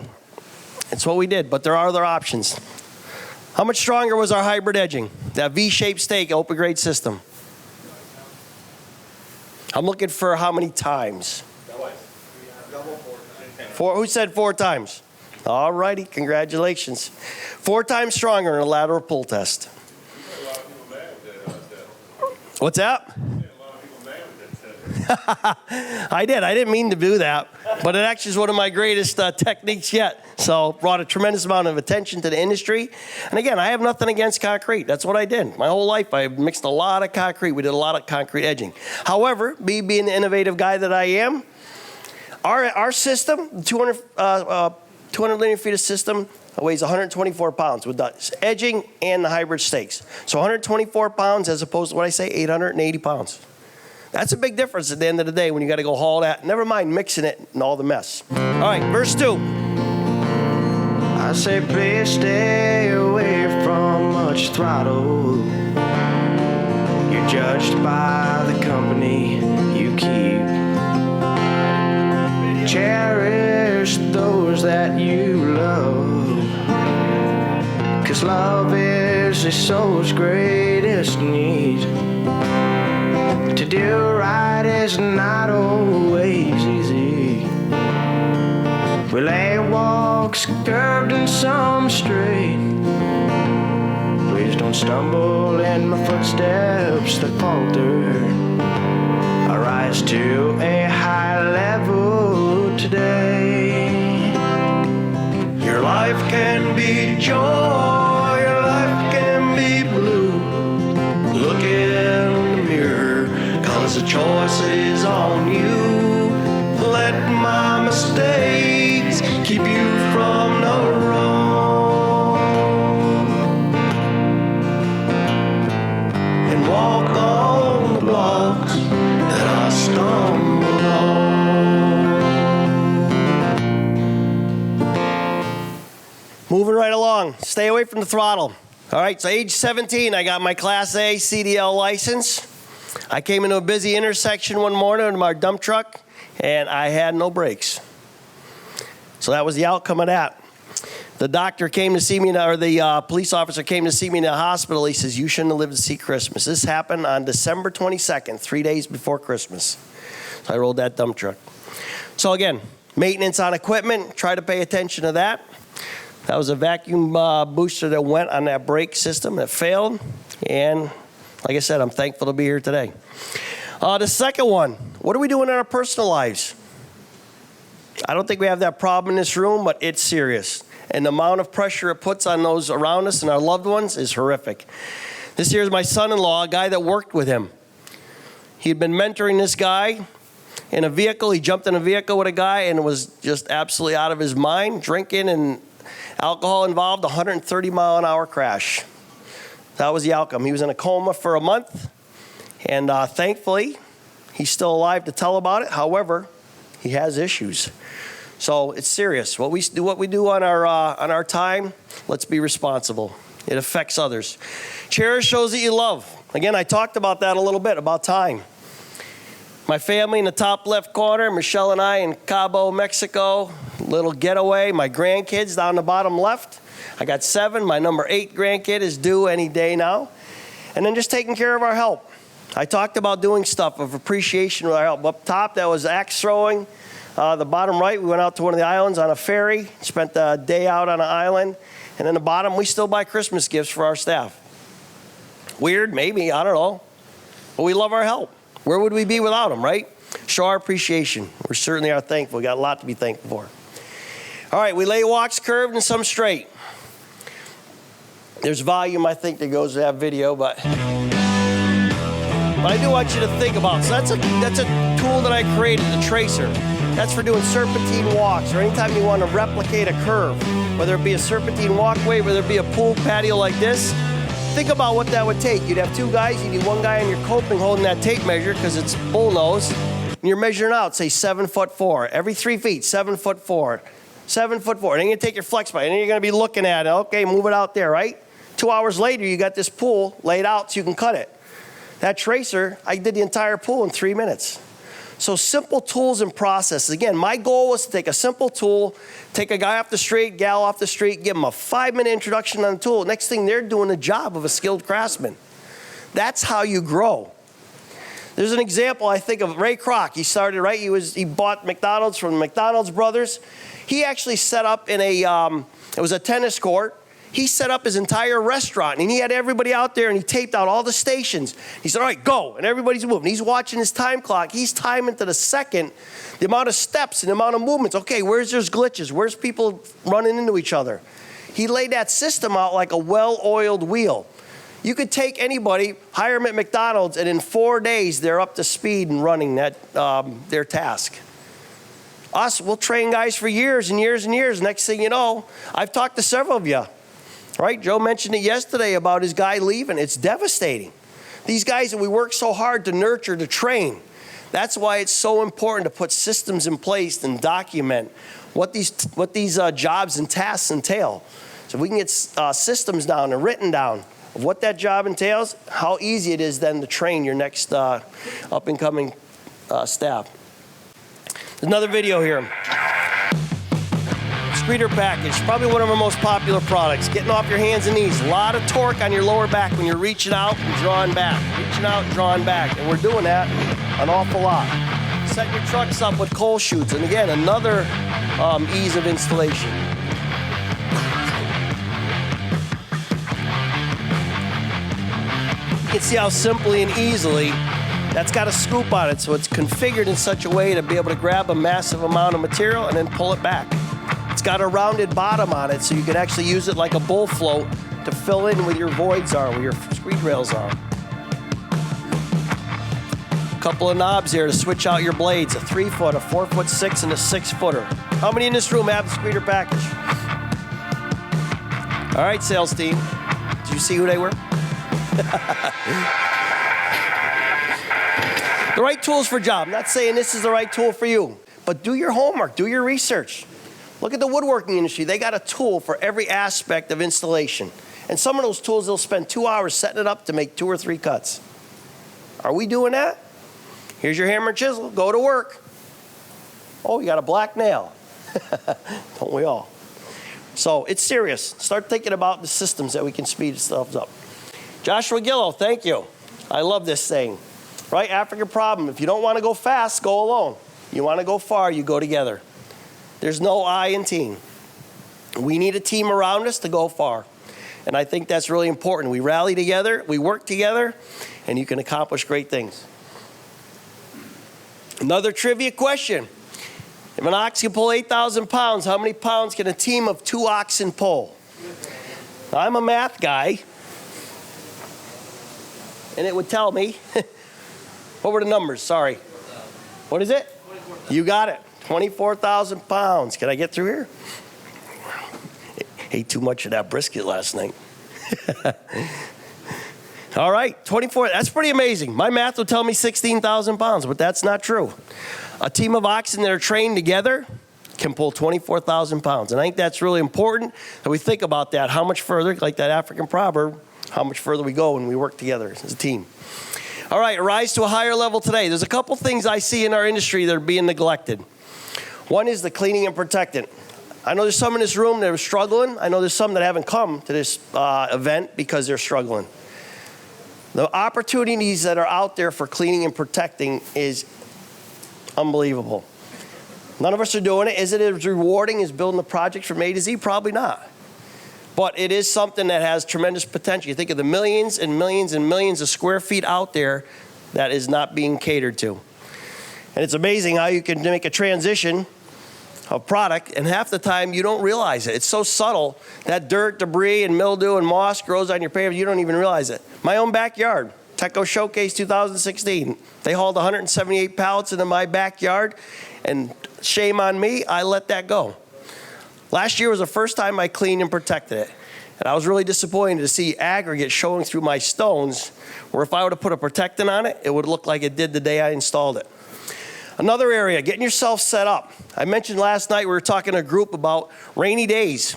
It's what we did, but there are other options. How much stronger was our hybrid edging? That V-shaped stake open grade system. I'm looking for how many times? Four. Who said 4 times? All righty, congratulations. 4 times stronger in a lateral pull test. What's that? I did. I didn't mean to do that, but it actually is one of my greatest techniques yet. So brought a tremendous amount of attention to the industry. And again, I have nothing against concrete. That's what I did. My whole life, I mixed a lot of concrete. We did a lot of concrete edging. However, me being the innovative guy that I am, our system, 200 linear feet of system, weighs 124 pounds with the edging and the hybrid stakes. So 124 pounds as opposed to what I say, 880 pounds. That's a big difference at the end of the day when you got to go haul that. Never mind mixing it and all the mess. All right, verse 2. I say please stay away from much throttle. You're judged by the company you keep. Cherish those that you love, 'cause love is a soul's greatest need. To do right is not always easy. We lay walks curved and some straight. Please don't stumble in my footsteps that falter. I rise to a high level today. Your life can be joy, your life can be blue. Look in the mirror, 'cause the choice is on you. Let my mistakes keep you from the wrong, and walk on the blocks that I stumbled on. Moving right along. Stay away from the throttle. All right, so age 17, I got my Class A CDL license. I came into a busy intersection one morning in my dump truck, and I had no brakes. So that was the outcome of that. The doctor came to see me, or the police officer came to see me in the hospital. He says, you shouldn't have lived to see Christmas. This happened on December 22nd, 3 days before Christmas. So I rolled that dump truck. So again, maintenance on equipment, try to pay attention to that. That was a vacuum booster that went on that brake system that failed. And like I said, I'm thankful to be here today. The second one, what are we doing in our personal lives? I don't think we have that problem in this room, but it's serious. And the amount of pressure it puts on those around us and our loved ones is horrific. This here is my son-in-law, a guy that worked with him. He had been mentoring this guy in a vehicle. He jumped in a vehicle with a guy and was just absolutely out of his mind, drinking and alcohol involved, 130-mile-an-hour crash. That was the outcome. He was in a coma for a month, and thankfully, he's still alive to tell about it. However, he has issues. So it's serious. What we do on our time, let's be responsible. It affects others. Cherish those that you love. Again, I talked about that a little bit, about time. My family in the top left corner, Michelle and I in Cabo, Mexico, little getaway. My grandkids down the bottom left. I got 7. My number 8 grandkid is due any day now. And then just taking care of our help. I talked about doing stuff of appreciation with our help. Up top, that was axe throwing. The bottom right, we went out to one of the islands on a ferry, spent the day out on an island. And then the bottom, we still buy Christmas gifts for our staff. Weird, maybe, I don't know. But we love our help. Where would we be without them, right? Show our appreciation. We certainly are thankful. We got a lot to be thankful for. All right, we lay walks curved and some straight. There's volume, I think, that goes with that video, but I do want you to think about. So that's a tool that I created, the tracer. That's for doing serpentine walks or anytime you want to replicate a curve, whether it be a serpentine walkway, whether it be a pool patio like this. Think about what that would take. You'd have two guys, you need one guy on your coping holding that tape measure because it's bullnose, and you're measuring out, say 7'4". Every 3 feet, 7'4", 7'4". And then you're gonna take your flex pipe, and then you're gonna be looking at it, okay, move it out there, right? 2 hours later, you got this pool laid out so you can cut it. That tracer, I did the entire pool in 3 minutes. So simple tools and processes. Again, my goal was to take a simple tool, take a guy off the street, gal off the street, give them a 5-minute introduction on the tool. Next thing, they're doing the job of a skilled craftsman. That's how you grow. There's an example, I think, of Ray Kroc. He started, right? He bought McDonald's from the McDonald's brothers. He actually set up in it was a tennis court. He set up his entire restaurant, and he had everybody out there, and he taped out all the stations. He said, all right, go, and everybody's moving. He's watching his time clock. He's timing to the second the amount of steps and the amount of movements. Okay, where's there's glitches? Where's people running into each other? He laid that system out like a well-oiled wheel. You could take anybody, hire them at McDonald's, and in 4 days, they're up to speed and running their task. Us, we'll train guys for years and years and years. Next thing you know, I've talked to several of you. Right? Joe mentioned it yesterday about his guy leaving. It's devastating. These guys that we work so hard to nurture, to train. That's why it's so important to put systems in place and document what these jobs and tasks entail. So we can get systems down and written down of what that job entails, how easy it is then to train your next up-and-coming staff. There's another video here. Screeder package, probably one of our most popular products. Getting off your hands and knees. A lot of torque on your lower back when you're reaching out and drawing back. Reaching out and drawing back. And we're doing that an awful lot. Set your trucks up with coal chutes. And again, another ease of installation. You can see how simply and easily that's got a scoop on it. So it's configured in such a way to be able to grab a massive amount of material and then pull it back. It's got a rounded bottom on it, so you can actually use it like a bull float to fill in where your voids are, where your screed rails are. A couple of knobs here to switch out your blades, a 3-foot, a 4'6", and a 6-footer. How many in this room have the Screeder package? All right, sales team. Did you see who they were? The right tools for a job. I'm not saying this is the right tool for you, but do your homework, do your research. Look at the woodworking industry. They got a tool for every aspect of installation. And some of those tools, they'll spend 2 hours setting it up to make 2 or 3 cuts. Are we doing that? Here's your hammer and chisel. Go to work. Oh, you got a black nail. Don't we all? So it's serious. Start thinking about the systems that we can speed stuff up. Joshua Gillo, thank you. I love this saying. Right? African problem. If you don't want to go fast, go alone. You want to go far, you go together. There's no I in team. We need a team around us to go far. And I think that's really important. We rally together, we work together, and you can accomplish great things. Another trivia question. If an ox can pull 8,000 pounds, how many pounds can a team of 2 oxen pull? Now, I'm a math guy, and it would tell me. What were the numbers? Sorry. What is it? You got it. 24,000 pounds. Can I get through here? Ate too much of that brisket last night. All right, 24. That's pretty amazing. My math would tell me 16,000 pounds, but that's not true. A team of oxen that are trained together can pull 24,000 pounds. And I think that's really important that we think about that. How much further, like that African proverb, how much further we go when we work together as a team. All right, rise to a higher level today. There's a couple things I see in our industry that are being neglected. One is the cleaning and protecting. I know there's some in this room that are struggling. I know there's some that haven't come to this event because they're struggling. The opportunities that are out there for cleaning and protecting is unbelievable. None of us are doing it. Is it as rewarding as building a project from A to Z? Probably not. But it is something that has tremendous potential. You think of the millions and millions and millions of square feet out there that is not being catered to. And it's amazing how you can make a transition of product, and half the time you don't realize it. It's so subtle that dirt, debris, and mildew and moss grows on your pavement, you don't even realize it. My own backyard, Teco Showcase 2016. They hauled 178 pallets into my backyard, and shame on me, I let that go. Last year was the first time I cleaned and protected it. And I was really disappointed to see aggregate showing through my stones, where if I would have put a protectant on it, it would look like it did the day I installed it. Another area, getting yourself set up. I mentioned last night we were talking to a group about rainy days.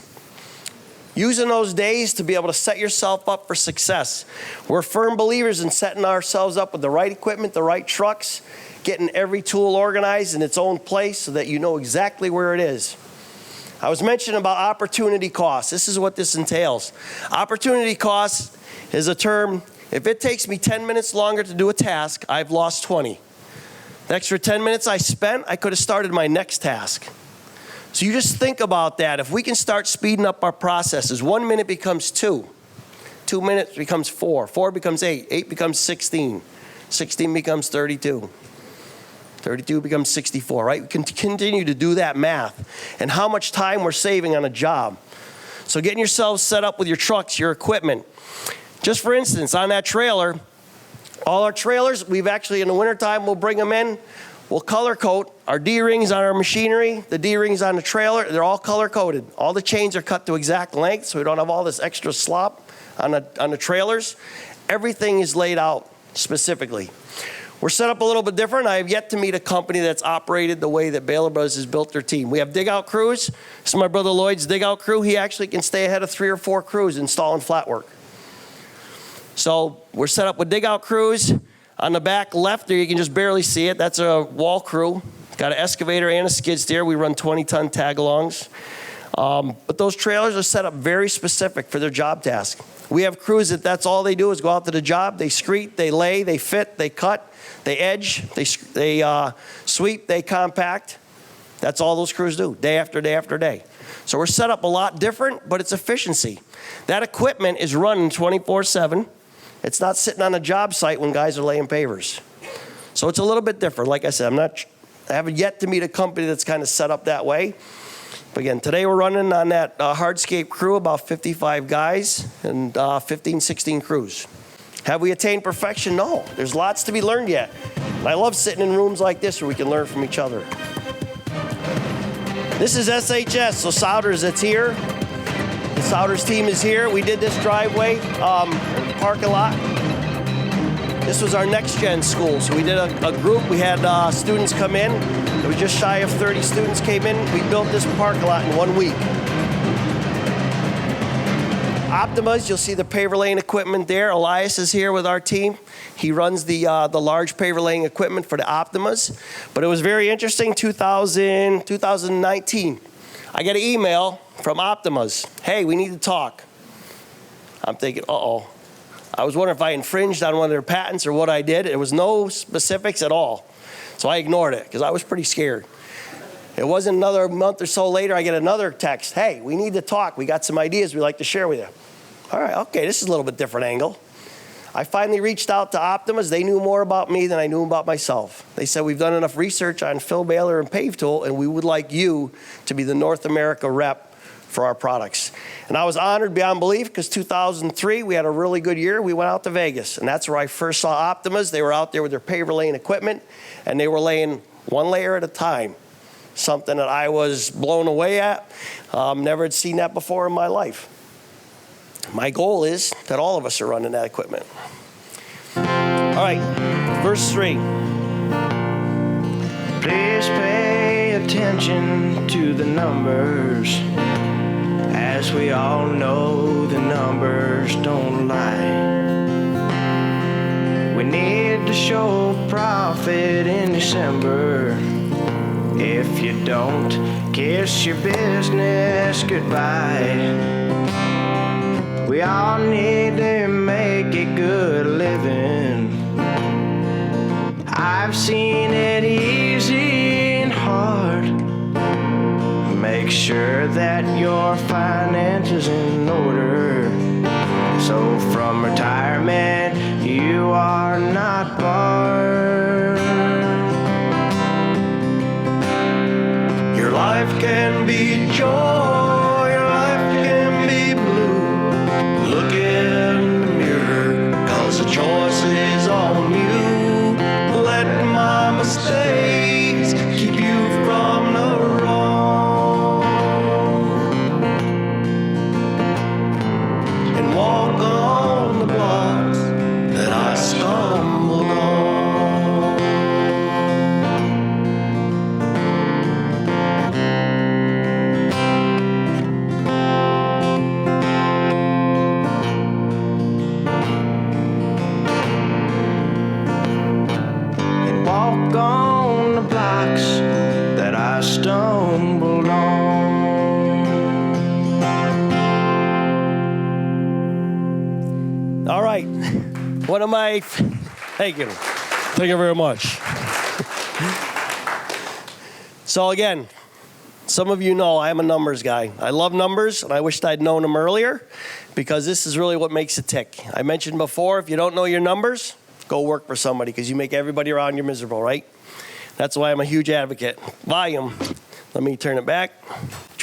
Using those days to be able to set yourself up for success. We're firm believers in setting ourselves up with the right equipment, the right trucks, getting every tool organized in its own place so that you know exactly where it is. I was mentioning about opportunity costs. This is what this entails. Opportunity costs is a term, if it takes me 10 minutes longer to do a task, I've lost 20. The extra 10 minutes I spent, I could have started my next task. So you just think about that. If we can start speeding up our processes, 1 minute becomes 2. 2 minutes becomes 4. 4 becomes 8. 8 becomes 16. 16 becomes 32. 32 becomes 64, right? We can continue to do that math and how much time we're saving on a job. So getting yourselves set up with your trucks, your equipment. Just for instance, on that trailer, all our trailers, we've actually in the wintertime, we'll bring them in. We'll color coat our D-rings on our machinery, the D-rings on the trailer, they're all color coded. All the chains are cut to exact length so we don't have all this extra slop on the trailers. Everything is laid out specifically. We're set up a little bit different. I have yet to meet a company that's operated the way that Bahler Brothers has built their team. We have dig-out crews. This is my brother Lloyd's dig-out crew. He actually can stay ahead of 3 or 4 crews installing flat work. So we're set up with dig-out crews. On the back left there, you can just barely see it. That's a wall crew. Got an excavator and a skid steer. We run 20-ton tag-alongs. But those trailers are set up very specific for their job task. We have crews that's all they do is go out to the job. They screed, they lay, they fit, they cut, they edge, they sweep, they compact. That's all those crews do, day after day after day. So we're set up a lot different, but it's efficiency. That equipment is running 24/7. It's not sitting on a job site when guys are laying pavers. So it's a little bit different. Like I said, I haven't yet to meet a company that's kind of set up that way. But again, today we're running on that Hardscape crew, about 55 guys and 15, 16 crews. Have we attained perfection? No. There's lots to be learned yet. And I love sitting in rooms like this where we can learn from each other. This is SHS, so Souders that's here. The Souders team is here. We did this driveway, parking lot. This was our next gen school. So we did a group. We had students come in. It was just shy of 30 students came in. We built this parking lot in 1 week. Optimas, you'll see the paver laying equipment there. Elias is here with our team. He runs the large paver laying equipment for the Optimas. But it was very interesting, 2019. I got an email from Optimas. Hey, we need to talk. I'm thinking, uh-oh. I was wondering if I infringed on one of their patents or what I did. There was no specifics at all. So I ignored it because I was pretty scared. It wasn't another month or so later, I get another text. Hey, we need to talk. We got some ideas we'd like to share with you. All right, okay, this is a little bit different angle. I finally reached out to Optimas. They knew more about me than I knew about myself. They said, we've done enough research on Phil Bahler and Pave Tool, and we would like you to be the North America rep for our products. And I was honored beyond belief because 2003, we had a really good year. We went out to Vegas, and that's where I first saw Optimas. They were out there with their paver laying equipment, and they were laying one layer at a time, something that I was blown away at. Never had seen that before in my life. My goal is that all of us are running that equipment. All right, verse 3. Please pay attention to the numbers. As we all know, the numbers don't lie. We need to show profit in December. If you don't, kiss your business goodbye. We all need to make a good living. I've seen it easy and hard. Make sure that your finances in order. So from retirement, you are not barred. Your life can be joy, your life can be blue. Look in the mirror, 'cause the choice is right. One of my, thank you. Thank you very much. So again, some of you know I am a numbers guy. I love numbers, and I wished I'd known them earlier because this is really what makes it tick. I mentioned before, if you don't know your numbers, go work for somebody because you make everybody around you miserable, right? That's why I'm a huge advocate. Volume. Let me turn it back.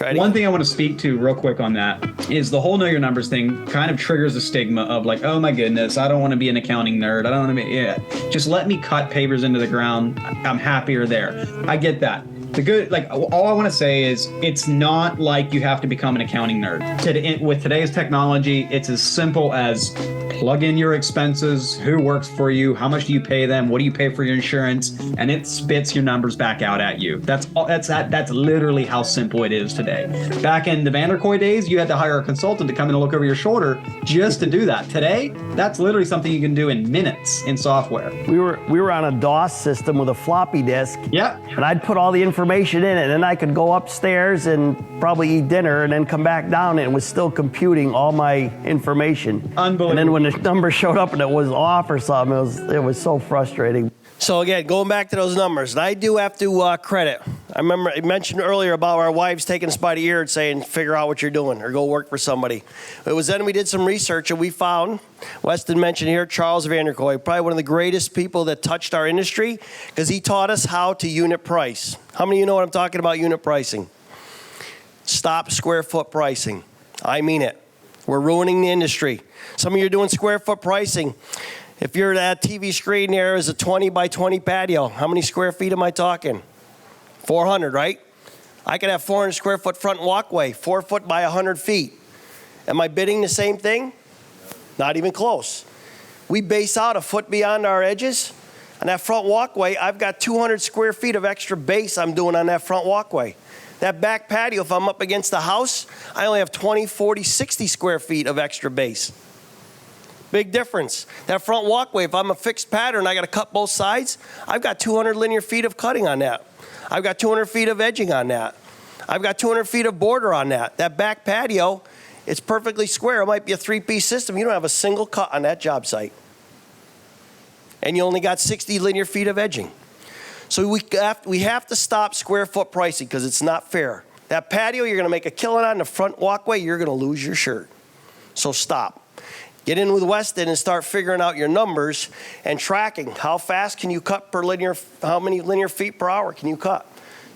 One thing I want to speak to real quick on that is the whole know your numbers thing kind of triggers a stigma of like, oh my goodness, I don't want to be an accounting nerd. I don't want to be, just let me cut papers into the ground. I'm happier there. I get that. The good, like, all I want to say is it's not like you have to become an accounting nerd. With today's technology, it's as simple as plug in your expenses, who works for you, how much do you pay them, what do you pay for your insurance, and it spits your numbers back out at you. That's literally how simple it is today. Back in the Vanderkoy days, you had to hire a consultant to come in and look over your shoulder just to do that. Today, that's literally something you can do in minutes in software. We were on a DOS system with a floppy disk. Yep. And I'd put all the information in it, and then I could go upstairs and probably eat dinner and then come back down, and it was still computing all my information. Unbelievable. And then when the number showed up and it was off or something, it was so frustrating. So again, going back to those numbers, and I do have to credit. I remember I mentioned earlier about our wives taking us by the ear and saying, figure out what you're doing or go work for somebody. It was then we did some research and we found, Weston mentioned here, Charles Vanderkoy, probably one of the greatest people that touched our industry because he taught us how to unit price. How many of you know what I'm talking about, unit pricing? Stop square foot pricing. I mean it. We're ruining the industry. Some of you are doing square foot pricing. If you're that TV screen there is a 20 by 20 patio, how many square feet am I talking? 400, right? I could have 400 square foot front walkway, 4 foot by 100 feet. Am I bidding the same thing? Not even close. We base out a foot beyond our edges. On that front walkway, I've got 200 square feet of extra base I'm doing on that front walkway. That back patio, if I'm up against the house, I only have 20, 40, 60 square feet of extra base. Big difference. That front walkway, if I'm a fixed pattern, I got to cut both sides, I've got 200 linear feet of cutting on that. I've got 200 feet of edging on that. I've got 200 feet of border on that. That back patio, it's perfectly square. It might be a 3-piece system. You don't have a single cut on that job site. And you only got 60 linear feet of edging. So we have to stop square foot pricing because it's not fair. That patio, you're going to make a killing on the front walkway, you're going to lose your shirt. So stop. Get in with Weston and start figuring out your numbers and tracking. How fast can you cut per linear, how many linear feet per hour can you cut?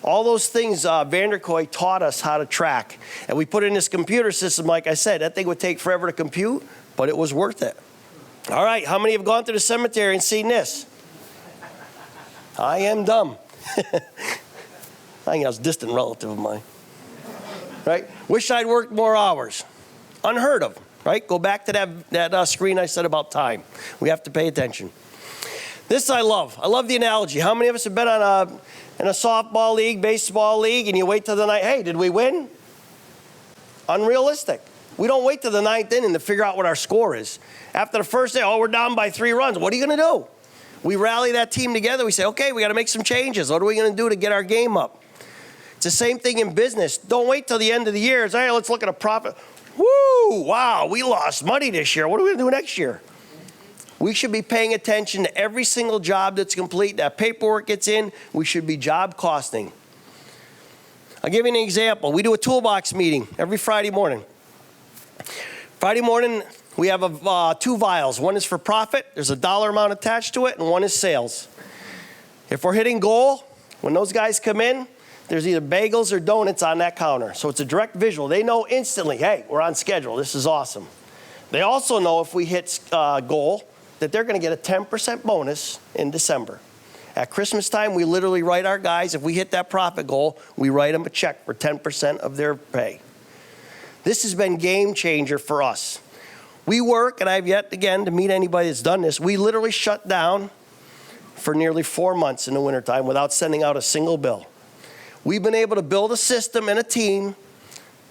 All those things Vanderkoy taught us how to track. And we put in this computer system, like I said, that thing would take forever to compute, but it was worth it. All right, how many have gone to the cemetery and seen this? I am dumb. I think I was a distant relative of mine. Right? Wish I'd worked more hours. Unheard of. Right? Go back to that screen I said about time. We have to pay attention. This I love. I love the analogy. How many of us have been on in a softball league, baseball league, and you wait till the night, hey, did we win? Unrealistic. We don't wait till the ninth inning to figure out what our score is. After the first day, oh, we're down by 3 runs. What are you going to do? We rally that team together. We say, okay, we got to make some changes. What are we going to do to get our game up? It's the same thing in business. Don't wait till the end of the year. It's, hey, let's look at a profit. Woo, wow, we lost money this year. What are we going to do next year? We should be paying attention to every single job that's complete. That paperwork gets in. We should be job costing. I'll give you an example. We do a toolbox meeting every Friday morning. Friday morning, we have 2 vials. One is for profit. There's a dollar amount attached to it, and one is sales. If we're hitting goal, when those guys come in, there's either bagels or donuts on that counter. So it's a direct visual. They know instantly, hey, we're on schedule. This is awesome. They also know if we hit goal that they're going to get a 10% bonus in December. At Christmas time, we literally write our guys, if we hit that profit goal, we write them a check for 10% of their pay. This has been game changer for us. We work, and I've yet again to meet anybody that's done this, we literally shut down for nearly 4 months in the wintertime without sending out a single bill. We've been able to build a system and a team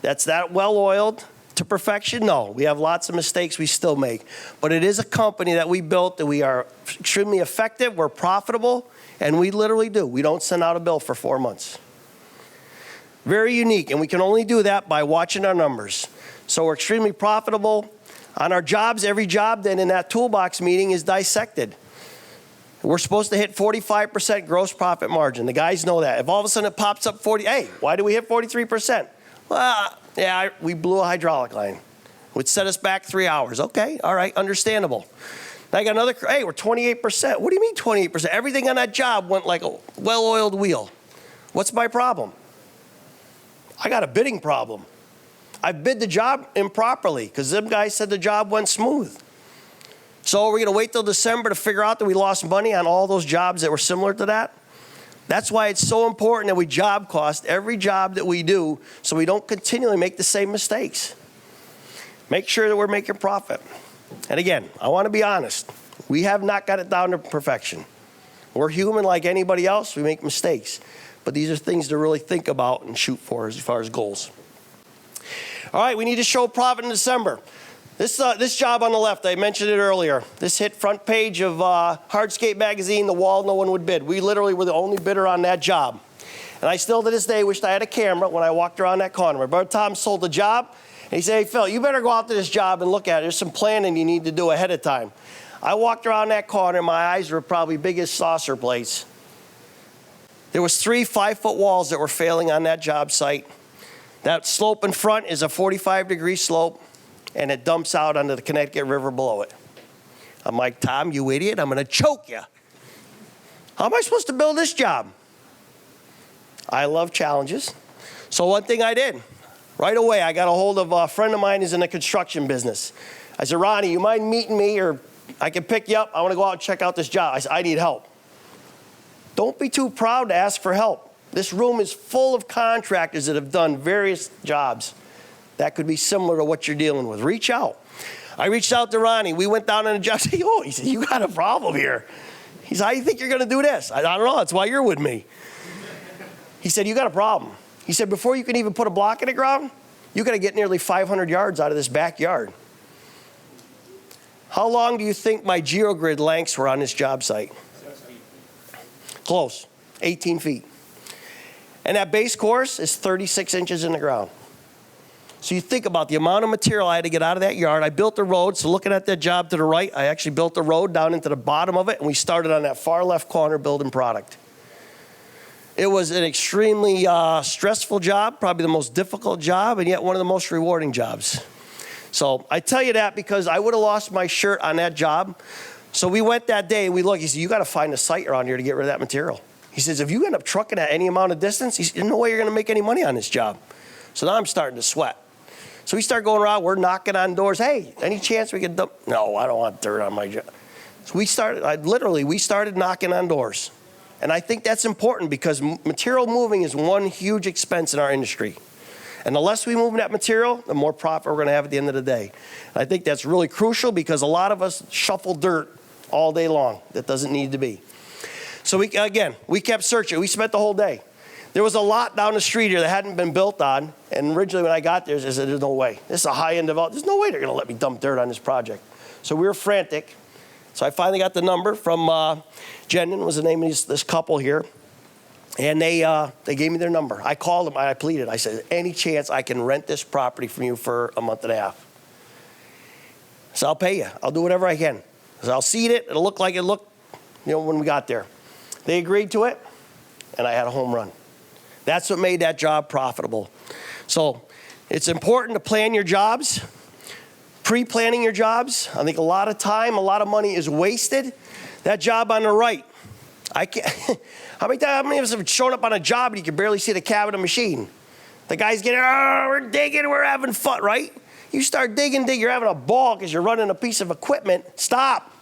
that's that well-oiled to perfection. No, we have lots of mistakes we still make. But it is a company that we built that we are extremely effective, we're profitable, and we literally do. We don't send out a bill for 4 months. Very unique, and we can only do that by watching our numbers. So we're extremely profitable. On our jobs, every job then in that toolbox meeting is dissected. We're supposed to hit 45% gross profit margin. The guys know that. If all of a sudden it pops up 40, hey, why do we hit 43%? Well, yeah, we blew a hydraulic line. Would set us back 3 hours. Okay, all right, understandable. Now I got another, hey, we're 28%. What do you mean 28%? Everything on that job went like a well-oiled wheel. What's my problem? I got a bidding problem. I bid the job improperly because them guys said the job went smooth. So we're going to wait till December to figure out that we lost money on all those jobs that were similar to that? That's why it's so important that we job cost every job that we do so we don't continually make the same mistakes. Make sure that we're making profit. And again, I want to be honest. We have not got it down to perfection. We're human like anybody else. We make mistakes. But these are things to really think about and shoot for as far as goals. All right, we need to show profit in December. This job on the left, I mentioned it earlier. This hit front page of Hardscape magazine, the wall no one would bid. We literally were the only bidder on that job. And I still to this day wished I had a camera when I walked around that corner. My brother Tom sold the job, and he said, hey, Phil, you better go out to this job and look at it. There's some planning you need to do ahead of time. I walked around that corner, my eyes were probably big as saucer plates. There was 3 5-foot walls that were failing on that job site. That slope in front is a 45-degree slope, and it dumps out onto the Connecticut River below it. I'm like, Tom, you idiot, I'm going to choke you. How am I supposed to build this job? I love challenges. So one thing I did, right away, I got a hold of a friend of mine who's in the construction business. I said, Ronnie, you mind meeting me, or I can pick you up? I want to go out and check out this job. I said, I need help. Don't be too proud to ask for help. This room is full of contractors that have done various jobs that could be similar to what you're dealing with. Reach out. I reached out to Ronnie. We went down on a job. He said, you got a problem here. He said, how do you think you're going to do this? I don't know. That's why you're with me. He said, you got a problem. He said, before you can even put a block in the ground, you got to get nearly 500 yards out of this backyard. How long do you think my geogrid lengths were on this job site? 6 feet. Close, 18 feet. And that base course is 36 inches in the ground. So you think about the amount of material I had to get out of that yard. I built the road, so looking at that job to the right, I actually built the road down into the bottom of it, and we started on that far left corner building product. It was an extremely stressful job, probably the most difficult job, and yet one of the most rewarding jobs. So I tell you that because I would have lost my shirt on that job. So we went that day, and we looked, he said, you got to find a site around here to get rid of that material. He says, if you end up trucking at any amount of distance, there's no way you're going to make any money on this job. So now I'm starting to sweat. So we start going around, we're knocking on doors. Hey, any chance we could dump? No, I don't want dirt on my job. So we started knocking on doors. And I think that's important because material moving is one huge expense in our industry. And the less we move that material, the more profit we're going to have at the end of the day. And I think that's really crucial because a lot of us shuffle dirt all day long that doesn't need to be. So we kept searching. We spent the whole day. There was a lot down the street here that hadn't been built on. And originally when I got there, I said, there's no way. This is a high-end development. There's no way they're going to let me dump dirt on this project. So we were frantic. So I finally got the number from Jendon, was the name of this couple here. And they gave me their number. I called them. I pleaded. I said, any chance I can rent this property from you for a month and a half? So I'll pay you. I'll do whatever I can. So I'll seed it. It'll look like it looked, when we got there. They agreed to it, and I had a home run. That's what made that job profitable. So it's important to plan your jobs, pre-planning your jobs. I think a lot of time, a lot of money is wasted. That job on the right, I can't. How many of us have shown up on a job and you can barely see the cab of the machine? The guy's getting, we're digging, we're having fun, right? You start digging, you're having a ball because you're running a piece of equipment. Stop.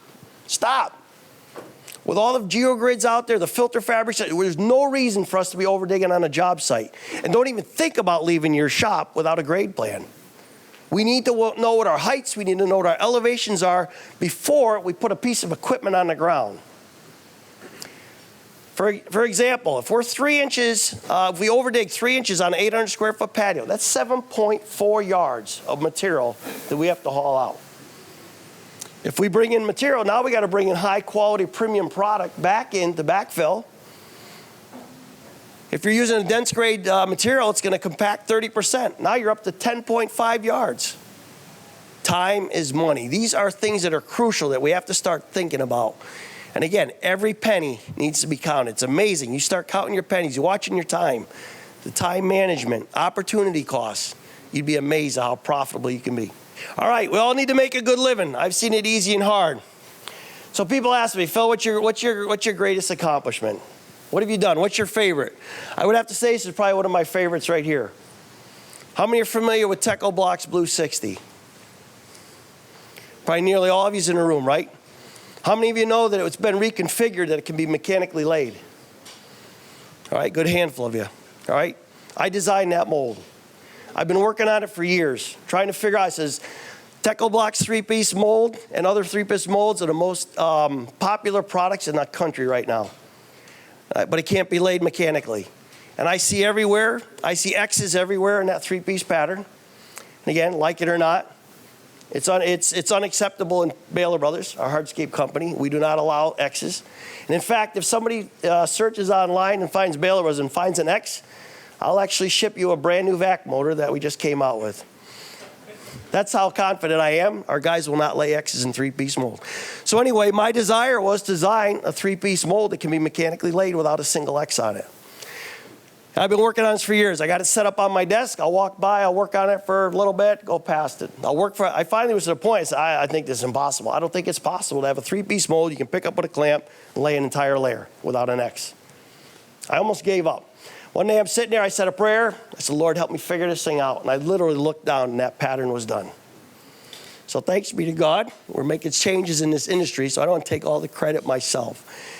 With all the geogrids out there, the filter fabrics, there's no reason for us to be over digging on a job site. And don't even think about leaving your shop without a grade plan. We need to know what our heights, we need to know what our elevations are before we put a piece of equipment on the ground. For example, if we're 3 inches, if we overdig 3 inches on an 800 square foot patio, that's 7.4 yards of material that we have to haul out. If we bring in material, now we got to bring in high quality premium product back in to backfill. If you're using a dense grade material, it's going to compact 30%. Now you're up to 10.5 yards. Time is money. These are things that are crucial that we have to start thinking about. And again, every penny needs to be counted. It's amazing. You start counting your pennies, you're watching your time, the time management, opportunity costs. You'd be amazed at how profitable you can be. All right, we all need to make a good living. I've seen it easy and hard. So people ask me, Phil, what's your greatest accomplishment? What have you done? What's your favorite? I would have to say this is probably one of my favorites right here. How many are familiar with TechnoBlock's Blue 60? Probably nearly all of you in the room, right? How many of you know that it's been reconfigured that it can be mechanically laid? All right, good handful of you. All right, I designed that mold. I've been working on it for years, trying to figure out, it says, TechnoBlock's three-piece mold and other three-piece molds are the most popular products in the country right now. But it can't be laid mechanically. And I see everywhere, I see X's everywhere in that three-piece pattern. And again, like it or not, it's unacceptable in Bahler Brothers, our Hardscape company. We do not allow X's. And in fact, if somebody searches online and finds Bahler Brothers and finds an X, I'll actually ship you a brand new vac motor that we just came out with. That's how confident I am. Our guys will not lay X's in three-piece mold. So anyway, my desire was to design a three-piece mold that can be mechanically laid without a single X on it. I've been working on this for years. I got it set up on my desk. I'll walk by, I'll work on it for a little bit, go past it. I finally was to the point, I said, I think this is impossible. I don't think it's possible to have a three-piece mold you can pick up with a clamp and lay an entire layer without an X. I almost gave up. One day I'm sitting there, I said a prayer. I said, Lord, help me figure this thing out. And I literally looked down and that pattern was done. So thanks be to God. We're making changes in this industry, so I don't want to take all the credit myself.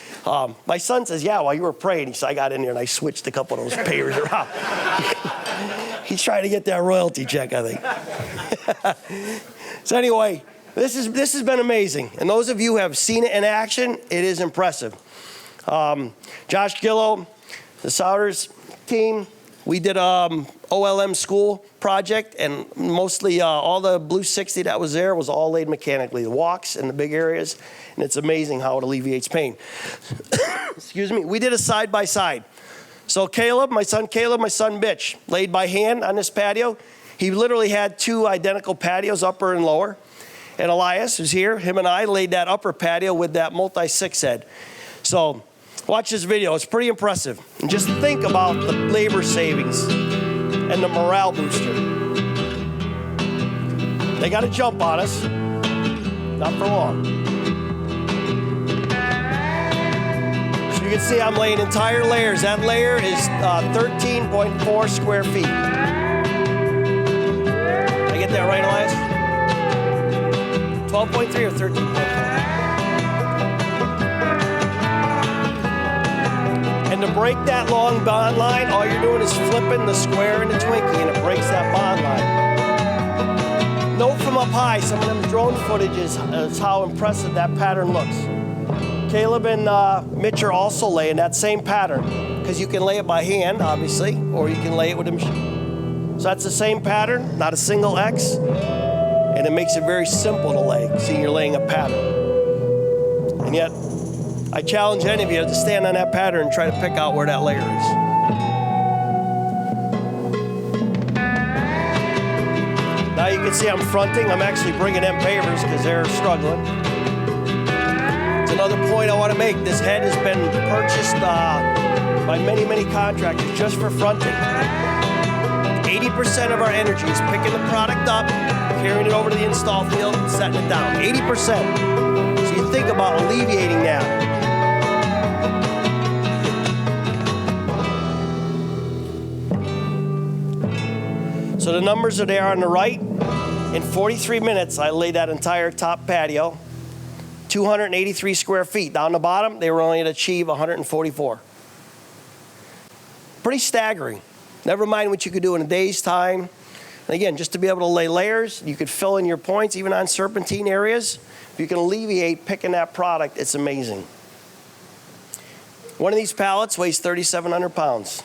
My son says, yeah, while you were praying, he said, I got in there and I switched a couple of those payers around. He's trying to get that royalty check, I think. So anyway, this has been amazing. And those of you who have seen it in action, it is impressive. Josh Gillow, the Souders team, we did OLM school project, and mostly all the Blue 60 that was there was all laid mechanically, the walks and the big areas, and it's amazing how it alleviates pain. Excuse me. We did a side-by-side. So Caleb, my son Mitch, laid by hand on this patio. He literally had two identical patios, upper and lower. And Elias, who's here, him and I laid that upper patio with that multi-six head. So watch this video. It's pretty impressive. And just think about the labor savings and the morale booster. They got to jump on us. Not for long. So you can see I'm laying entire layers. That layer is 13.4 square feet. Did I get that right, Elias? 12.3 or 13.4? And to break that long bond line, all you're doing is flipping the square and the Twinkie, and it breaks that bond line. Note from up high, some of them drone footage is how impressive that pattern looks. Caleb and Mitch are also laying that same pattern, because you can lay it by hand, obviously, or you can lay it with a machine. So that's the same pattern, not a single X, and it makes it very simple to lay, seeing you're laying a pattern. And yet, I challenge any of you to stand on that pattern and try to pick out where that layer is. Now you can see I'm fronting. I'm actually bringing them pavers because they're struggling. It's another point I want to make. This head has been purchased by many, many contractors just for fronting. 80% of our energy is picking the product up, carrying it over to the install field, and setting it down. 80%. So you think about alleviating that. So the numbers are there on the right. In 43 minutes, I laid that entire top patio, 283 square feet. Down the bottom, they were only to achieve 144. Pretty staggering. Never mind what you could do in a day's time. And again, just to be able to lay layers, you could fill in your points, even on serpentine areas. If you can alleviate picking that product, it's amazing. One of these pallets weighs 3,700 pounds.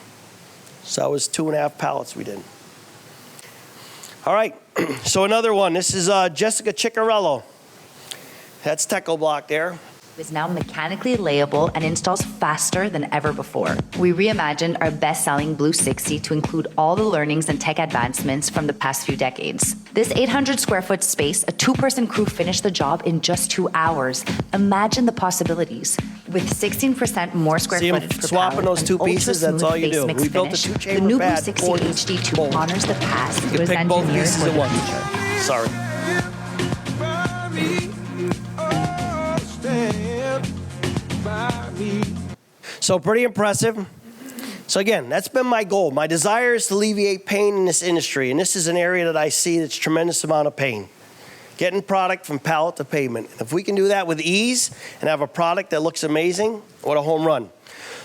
So that was 2.5 pallets we did. All right, so another one. This is Jessica Ciccarello. That's TechnoBlock there. is now mechanically layable and installs faster than ever before. We reimagined our best-selling Blue 60 to include all the learnings and tech advancements from the past few decades. This 800 square foot space, a 2-person crew finished the job in just 2 hours. Imagine the possibilities. With 16% more square See 'em footage per swapping pallet those and two pieces? That's all you ultra-smooth do. face We mix built a finish, two-chamber the new Blue pad, 60 board, HD2 bolt. honors the past. You It can was pick both engineered pieces for at the once. future. Sorry. So pretty impressive. So again, that's been my goal. My desire is to alleviate pain in this industry, and this is an area that I see that's tremendous amount of pain. Getting product from pallet to pavement. If we can do that with ease and have a product that looks amazing, what a home run.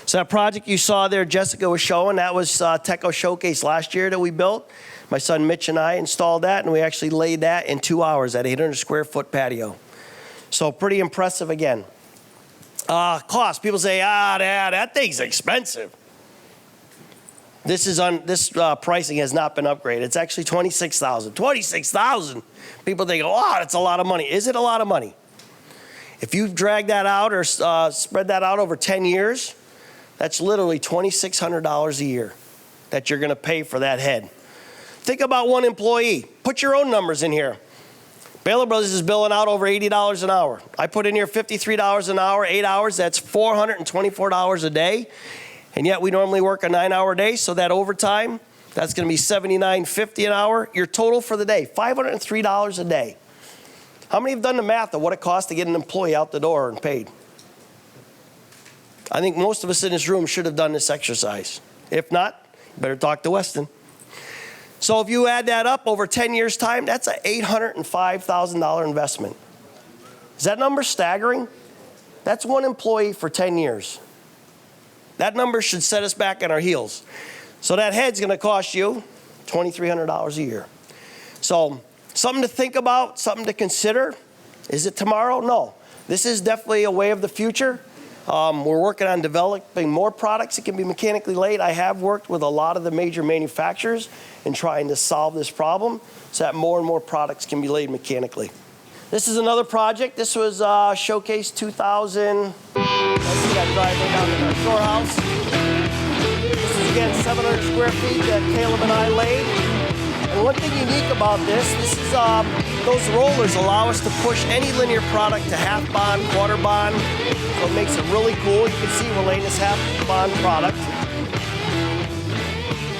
So that project you saw there, Jessica was showing, that was Teco Showcase last year that we built. My son Mitch and I installed that, and we actually laid that in 2 hours at 800 square foot patio. So pretty impressive again. Cost, people say, that thing's expensive. This pricing has not been upgraded. It's actually $26,000. $26,000. People think, that's a lot of money. Is it a lot of money? If you drag that out or spread that out over 10 years, that's literally $2,600 a year that you're going to pay for that head. Think about one employee. Put your own numbers in here. Bahler Brothers is billing out over $80 an hour. I put in here $53 an hour, 8 hours. That's $424 a day. And yet we normally work a 9-hour day, so that overtime, that's going to be $79.50 an hour. Your total for the day, $503 a day. How many have done the math of what it costs to get an employee out the door and paid? I think most of us in this room should have done this exercise. If not, you better talk to Weston. So if you add that up over 10 years' time, that's an $805,000 investment. Is that number staggering? That's one employee for 10 years. That number should set us back on our heels. So that head's going to cost you $2,300 a year. So something to think about, something to consider. Is it tomorrow? No. This is definitely a way of the future. We're working on developing more products that can be mechanically laid. I have worked with a lot of the major manufacturers in trying to solve this problem so that more and more products can be laid mechanically. This is another project. This was Showcase 2000. Let's see that driveway down to our storehouse. This is again 700 square feet that Caleb and I laid. And one thing unique about this is those rollers allow us to push any linear product to half bond, quarter bond. So it makes it really cool. You can see we're laying this half bond product.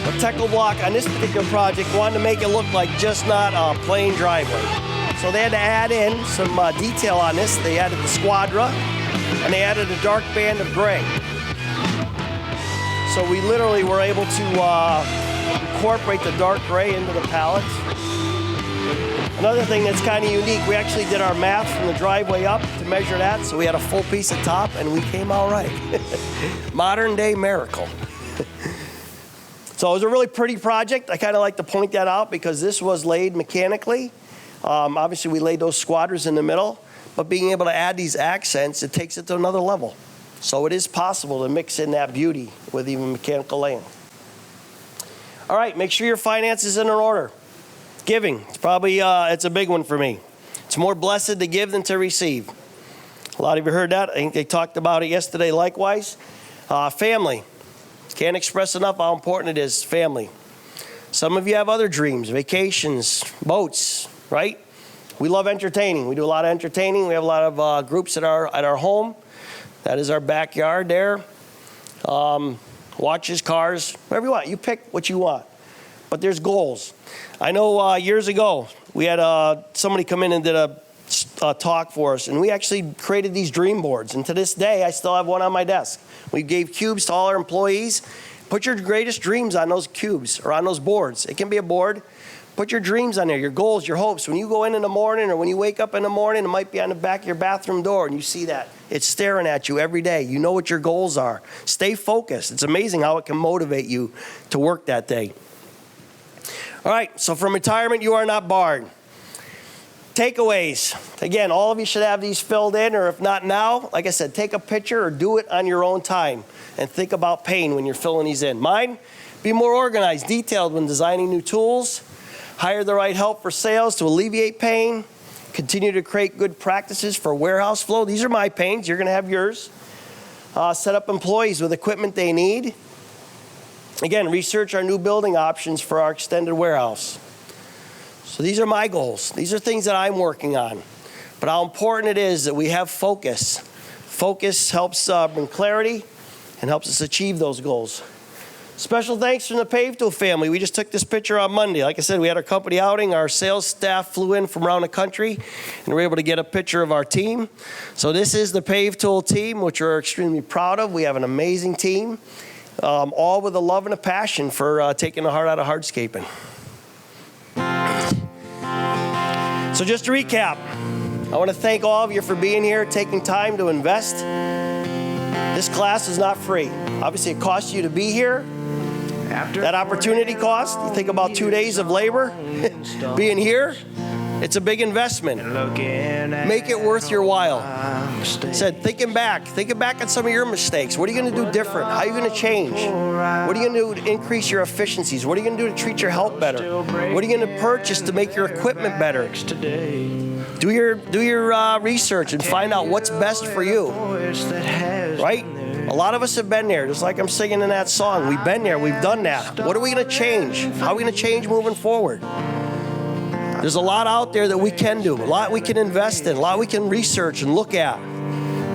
But Teco Block on this particular project wanted to make it look like just not a plain driveway. So they had to add in some detail on this. They added the squadra, and they added a dark band of gray. So we literally were able to incorporate the dark gray into the pallets. Another thing that's kind of unique, we actually did our math from the driveway up to measure that, so we had a full piece of top, and we came out right. Modern day miracle. So it was a really pretty project. I kind of like to point that out because this was laid mechanically. Obviously, we laid those squadras in the middle, but being able to add these accents, it takes it to another level. So it is possible to mix in that beauty with even mechanical laying. All right, make sure your finances are in order. Giving, it's probably, it's a big one for me. It's more blessed to give than to receive. A lot of you heard that. I think they talked about it yesterday likewise. Family. Can't express enough how important it is, family. Some of you have other dreams, vacations, boats, right? We love entertaining. We do a lot of entertaining. We have a lot of groups at our home. That is our backyard there. Watches, cars, whatever you want. You pick what you want. But there's goals. I know years ago, we had somebody come in and did a talk for us, and we actually created these dream boards. And to this day, I still have one on my desk. We gave cubes to all our employees. Put your greatest dreams on those cubes or on those boards. It can be a board. Put your dreams on there, your goals, your hopes. When you go in the morning or when you wake up in the morning, it might be on the back of your bathroom door, and you see that. It's staring at you every day. You know what your goals are. Stay focused. It's amazing how it can motivate you to work that day. All right, so from retirement, you are not barred. Takeaways. Again, all of you should have these filled in, or if not now, like I said, take a picture or do it on your own time and think about pain when you're filling these in. Mine, be more organized, detailed when designing new tools, hire the right help for sales to alleviate pain, Continue to create good practices for warehouse flow. These are my pains. You're going to have yours. Set up employees with equipment they need. Again, research our new building options for our extended warehouse. So these are my goals. These are things that I'm working on. But how important it is that we have focus. Focus helps bring clarity and helps us achieve those goals. Special thanks from the SynkedUP family. We just took this picture on Monday. Like I said, we had our company outing. Our sales staff flew in from around the country, and we were able to get a picture of our team. So this is the SynkedUP team, which we're extremely proud of. We have an amazing team, all with a love and a passion for taking the heart out of hardscaping. So just to recap, I want to thank all of you for being here, taking time to invest. This class is not free. Obviously, it costs you to be here. That opportunity cost, you think about 2 days of labor, being here, it's a big investment. Make it worth your while. Said, thinking back on some of your mistakes. What are you going to do different? How are you going to change? What are you going to do to increase your efficiencies? What are you going to do to treat your help better? What are you going to purchase to make your equipment better? Do your research and find out what's best for you, right? A lot of us have been there, just like I'm singing in that song. We've been there, we've done that. What are we going to change? How are we going to change moving forward? There's a lot out there that we can do, a lot we can invest in, a lot we can research and look at.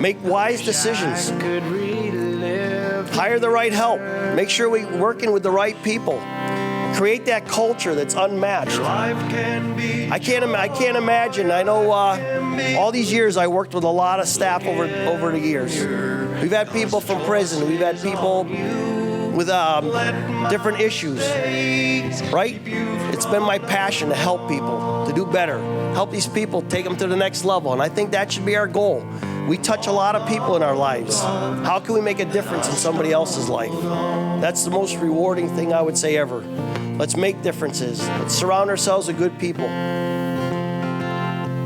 Make wise decisions. Hire the right help. Make sure we're working with the right people. Create that culture that's unmatched. I can't imagine. I know all these years I worked with a lot of staff over the years. We've had people from prison. We've had people with different issues, right? It's been my passion to help people, to do better, help these people, take them to the next level. And I think that should be our goal. We touch a lot of people in our lives. How can we make a difference in somebody else's life? That's the most rewarding thing I would say ever. Let's make differences. Let's surround ourselves with good people.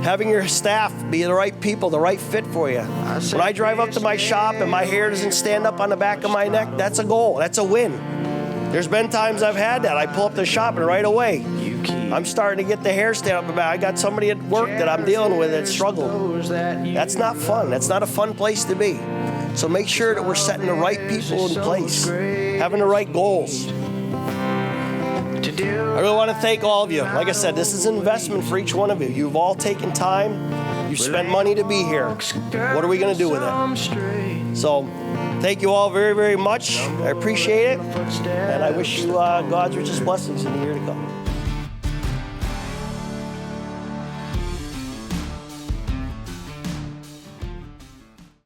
Having your staff be the right people, the right fit for you. When I drive up to my shop and my hair doesn't stand up on the back of my neck, that's a goal. That's a win. There's been times I've had that. I pull up to the shop and right away, I'm starting to get the hair stand up my back. I got somebody at work that I'm dealing with that struggled. That's not fun. That's not a fun place to be. So make sure that we're setting the right people in place, having the right goals. I really want to thank all of you. Like I said, this is an investment for each one of you. You've all taken time. You've spent money to be here. What are we going to do with it? So thank you all very, very much. I appreciate it. And I wish you God's richest blessings in the year to come.